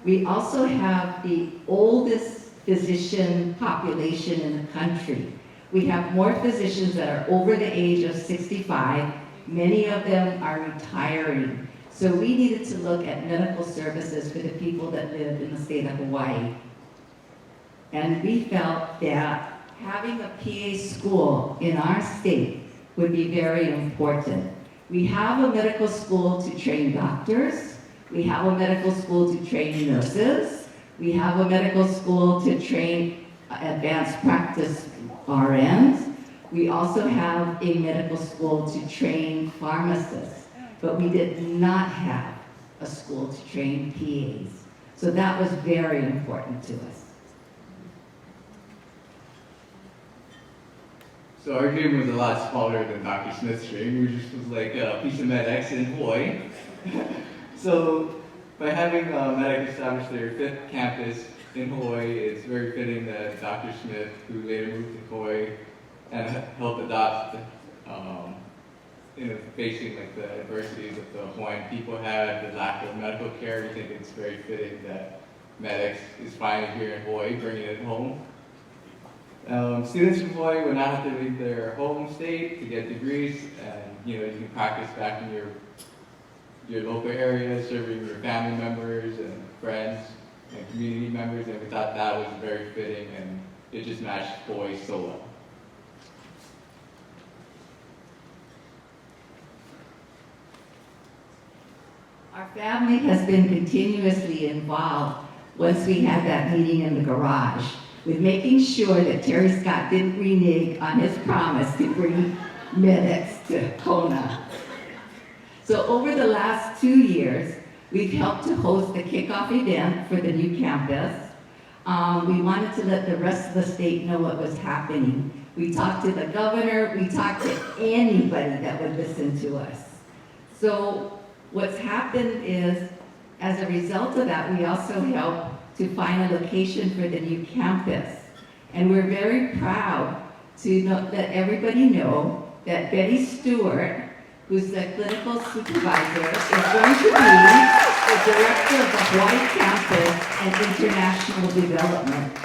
We also have the oldest physician population in the country. We have more physicians that are over the age of 65. Many of them are retiring. So we needed to look at medical services for the people that live in the state of Hawaii. And we felt that having a PA school in our state would be very important. We have a medical school to train doctors. We have a medical school to train nurses. We have a medical school to train advanced practice RNs. We also have a medical school to train pharmacists, but we did not have a school to train PAs. So that was very important to us. So our dream was a lot smaller than Dr. Smith's dream. We just was like a piece of MEDEX in Hawaii. So by having MEDEX establish their 5th campus in Hawaii, it's very fitting that Dr. Smith, who later moved to Hawaii and helped adopt, facing like the adversities that the Hawaiian people had, the lack of medical care, we think it's very fitting that MEDEX is finally here in Hawaii, bringing it home. Students from Hawaii would not have to leave their home state to get degrees, and you can practice back in your local area, serving your family members and friends and community members, and we thought that was very fitting, and it just matched Hawaii so well. Our family has been continuously involved once we had that meeting in the garage, with making sure that Terry Scott didn't renege on his promise to bring MEDEX to Kona. So over the last 2 years, we've helped to host the kickoff event for the new campus. We wanted to let the rest of the state know what was happening. We talked to the governor, we talked to anybody that would listen to us. So what's happened is, as a result of that, we also helped to find a location for the new campus. And we're very proud to let everybody know that Betty Stewart, who's the clinical supervisor, is going to be the director of the Hawaii campus and international development.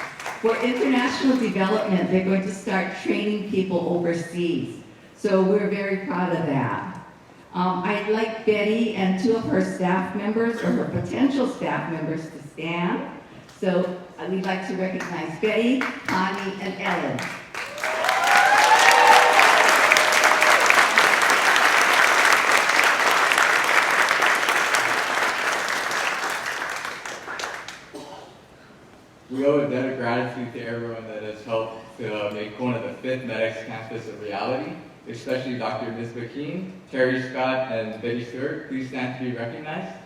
For international development, they're going to start training people overseas. So we're very proud of that. I'd like Betty and 2 of her staff members, or her potential staff members, to stand. So we'd like to recognize Betty, Connie, and Ellen. We owe a debt of gratitude to everyone that has helped to make Kona the 5th MEDEX campus a reality, especially Dr. Ms. McKean, Terry Scott, and Betty Stewart. Please stand to be recognized.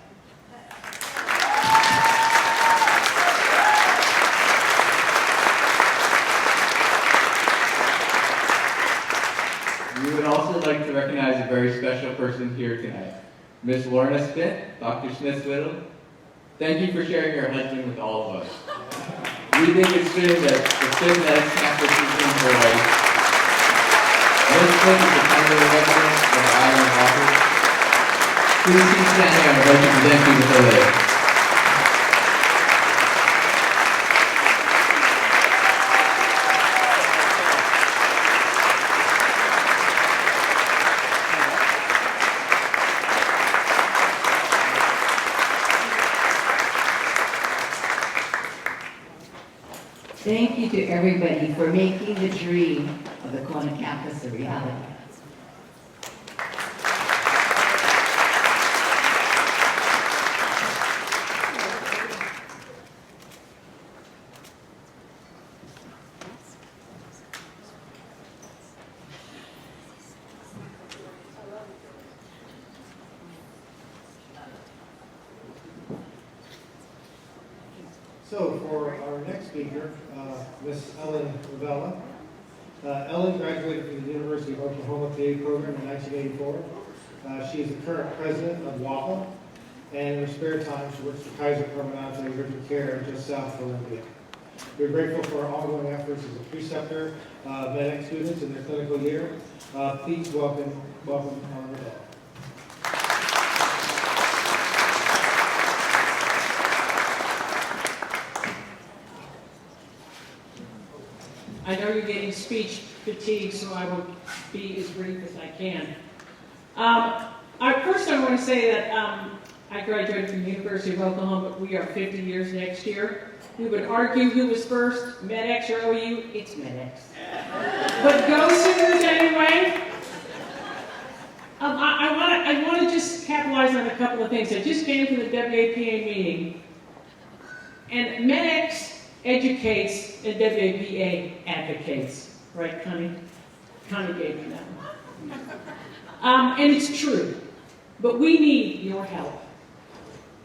We would also like to recognize a very special person here tonight, Ms. Lorna Smith, Dr. Smith's widow. Thank you for sharing your husband with all of us. We think it's fitting that the 5th MEDEX campus is in Hawaii. Ms. Smith is the primary resident of the island of Oahu. Please keep standing. I would like to present you with a lei. Thank you to everybody for making the dream of the Kona campus a reality. So for our next speaker, Miss Ellen Ravella. Ellen graduated from the University of Oklahoma PA program in 1984. She is the current president of WAPA, and in her spare time she works for Kaiser Permanente Urgent Care just south of Olympia. We're grateful for her ongoing efforts as a preceptor of MEDEX students in their clinical year. Please welcome Welcome, Honorable Bell. I know you're getting speech fatigue, so I will be as brief as I can. First, I want to say that I graduated from the University of Oklahoma, but we are 50 years next year. We would argue who was first, MEDEX or OU. It's MEDEX. But go Sooners anyway. I want to just capitalize on a couple of things. I just came from the WAPA meeting, and MEDEX educates and WAPA advocates. Right, Connie? Connie gave me that one. And it's true. But we need your help.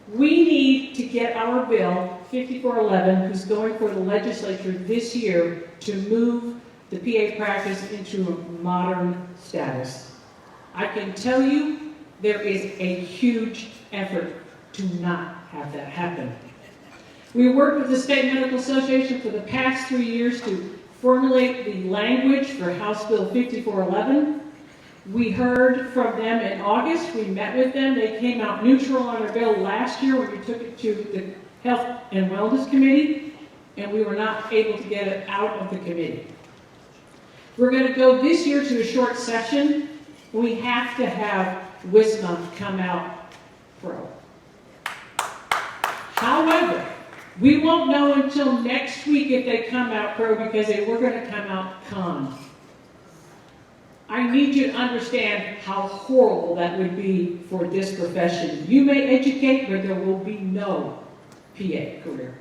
We need to get our bill, 5411, who's going for the legislature this year, to move the PA practice into a modern status. I can tell you there is a huge effort to not have that happen. We worked with the State Medical Association for the past 3 years to formulate the language for House Bill 5411. We heard from them in August. We met with them. They came out neutral on our bill last year when we took it to the Health and Wellness Committee, and we were not able to get it out of the committee. We're going to go this year to a short session. We have to have WISMA come out pro. However, we won't know until next week if they come out pro because they were going to come out con. I need you to understand how horrible that would be for this profession. You may educate, but there will be no PA career.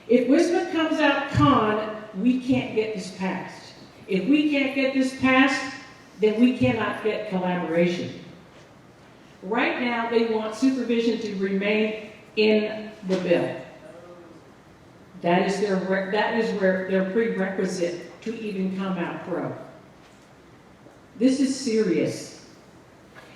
If WISMA comes out con, we can't get this passed. If we can't get this passed, then we cannot get collaboration. Right now, they want supervision to remain in the bill. That is where their prerequisite to even come out pro. This is serious.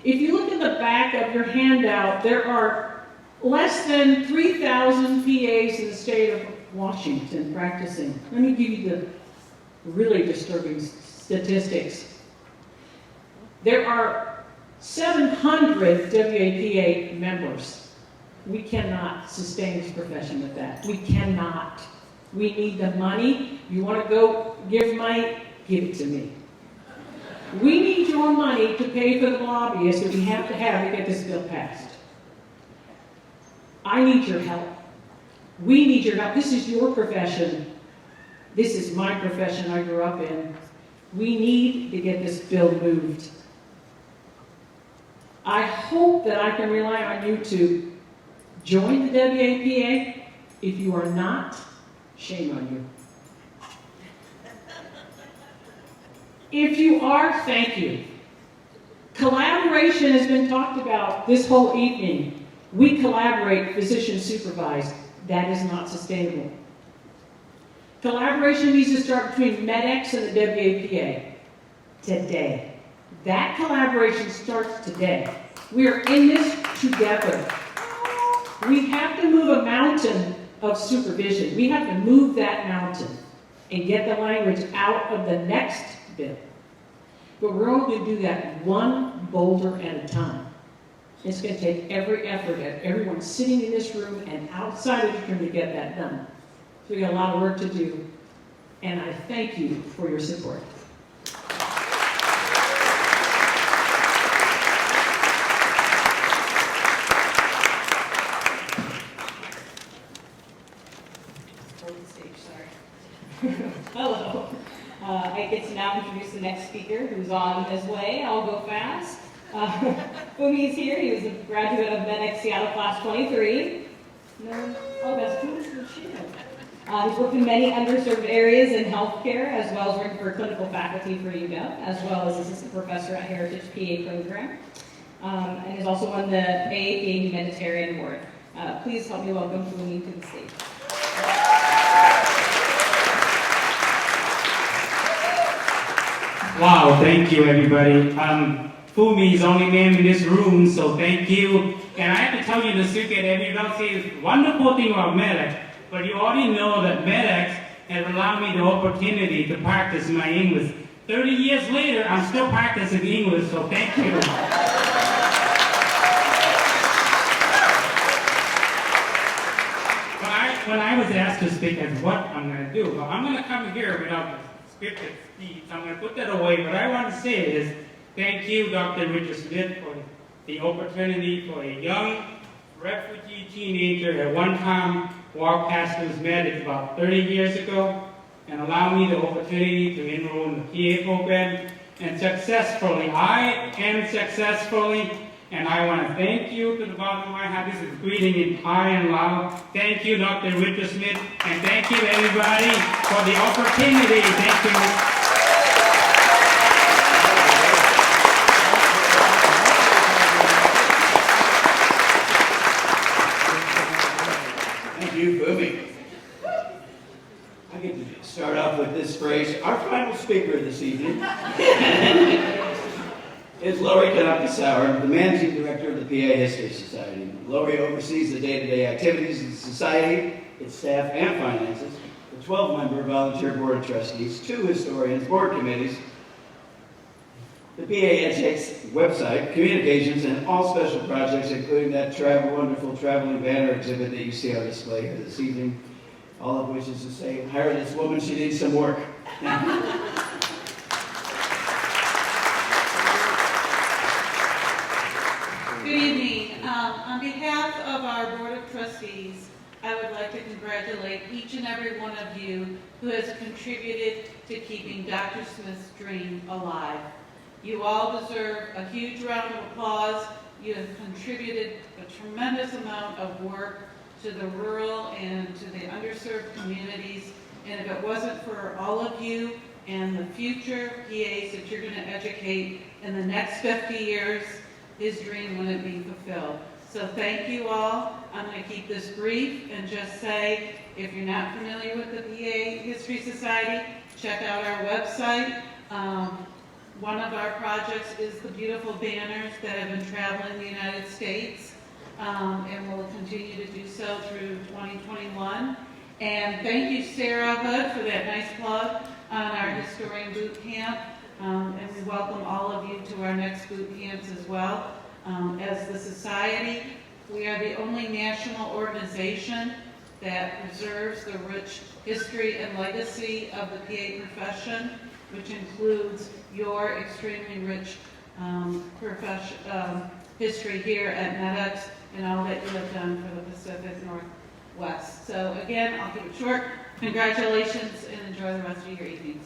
If you look at the back of your handout, there are less than 3,000 PAs in the state of Washington practicing. Let me give you the really disturbing statistics. There are 700 WAPA members. We cannot sustain this profession with that. We cannot. We need the money. You want to go give money? Give it to me. We need your money to pay for the lobbyists that we have to get this bill passed. I need your help. We need your help. This is your profession. This is my profession I grew up in. We need to get this bill moved. I hope that I can rely on you to join the WAPA. If you are not, shame on you. If you are, thank you. Collaboration has been talked about this whole evening. We collaborate, physician supervised. That is not sustainable. Collaboration needs to start between MEDEX and the WAPA today. That collaboration starts today. We are in this together. We have to move a mountain of supervision. We have to move that mountain and get the language out of the next bill. But we're only going to do that one boulder at a time. It's going to take every effort of everyone sitting in this room and outside of this room to get that done. So we got a lot of work to do, and I thank you for your support. Hello. I get to now introduce the next speaker who's on his way. I'll go fast. Fumi is here. He was a graduate of MEDEX Seattle Class 23. He's worked in many underserved areas in healthcare, as well as working for clinical faculty for UW, as well as assistant professor at Heritage PA program. And has also won the AAPA Humanitarian Award. Please help me welcome Fumi to the stage. Wow, thank you everybody. Fumi is only name in this room, so thank you. And I have to tell you the secret, everybody says wonderful thing about MEDEX, but you already know that MEDEX has allowed me the opportunity to practice my English 30 years later, I'm still practicing English, so thank you. When I was asked to speak as what I'm going to do, well, I'm going to come here without a scripted speech. I'm going to put that away. What I want to say is thank you, Dr. Richard Smith, for the opportunity for a young refugee teenager at one time walk past this MEDEX about 30 years ago and allow me the opportunity to enroll in the PA program. And successfully, I am successfully, and I want to thank you to the bottom of my heart. This is greeting in high and loud. Thank you, Dr. Richard Smith, and thank you, everybody, for the opportunity. Thank you. Thank you, Boomy. I get to start off with this phrase. Our final speaker this evening is Lori Kanapasauer, the Managing Director of the PA History Society. Lori oversees the day-to-day activities of the Society, its staff and finances, the 12-member volunteer board of trustees, 2 historians, board committees, the PAHX website, communications, and all special projects, including that wonderful traveling banner exhibit that you see on display here this evening, all of which is to say, hire this woman, she needs some work. Good evening. On behalf of our Board of Trustees, I would like to congratulate each and every one of you who has contributed to keeping Dr. Smith's dream alive. You all deserve a huge round of applause. You have contributed a tremendous amount of work to the rural and to the underserved communities. And if it wasn't for all of you and the future PAs that you're going to educate in the next 50 years, his dream wouldn't be fulfilled. So thank you all. I'm going to keep this brief and just say, if you're not familiar with the PA History Society, check out our website. One of our projects is the beautiful banners that have been traveling the United States, and will continue to do so through 2021. And thank you, Sarah Hood, for that nice plug on our Historian Boot Camp. And we welcome all of you to our next boot camps as well. As the Society, we are the only national organization that preserves the rich history and legacy of the PA profession, which includes your extremely rich history here at MEDEX and all that you have done for the Pacific Northwest. So again, I'll keep it short. Congratulations and enjoy the rest of your evenings.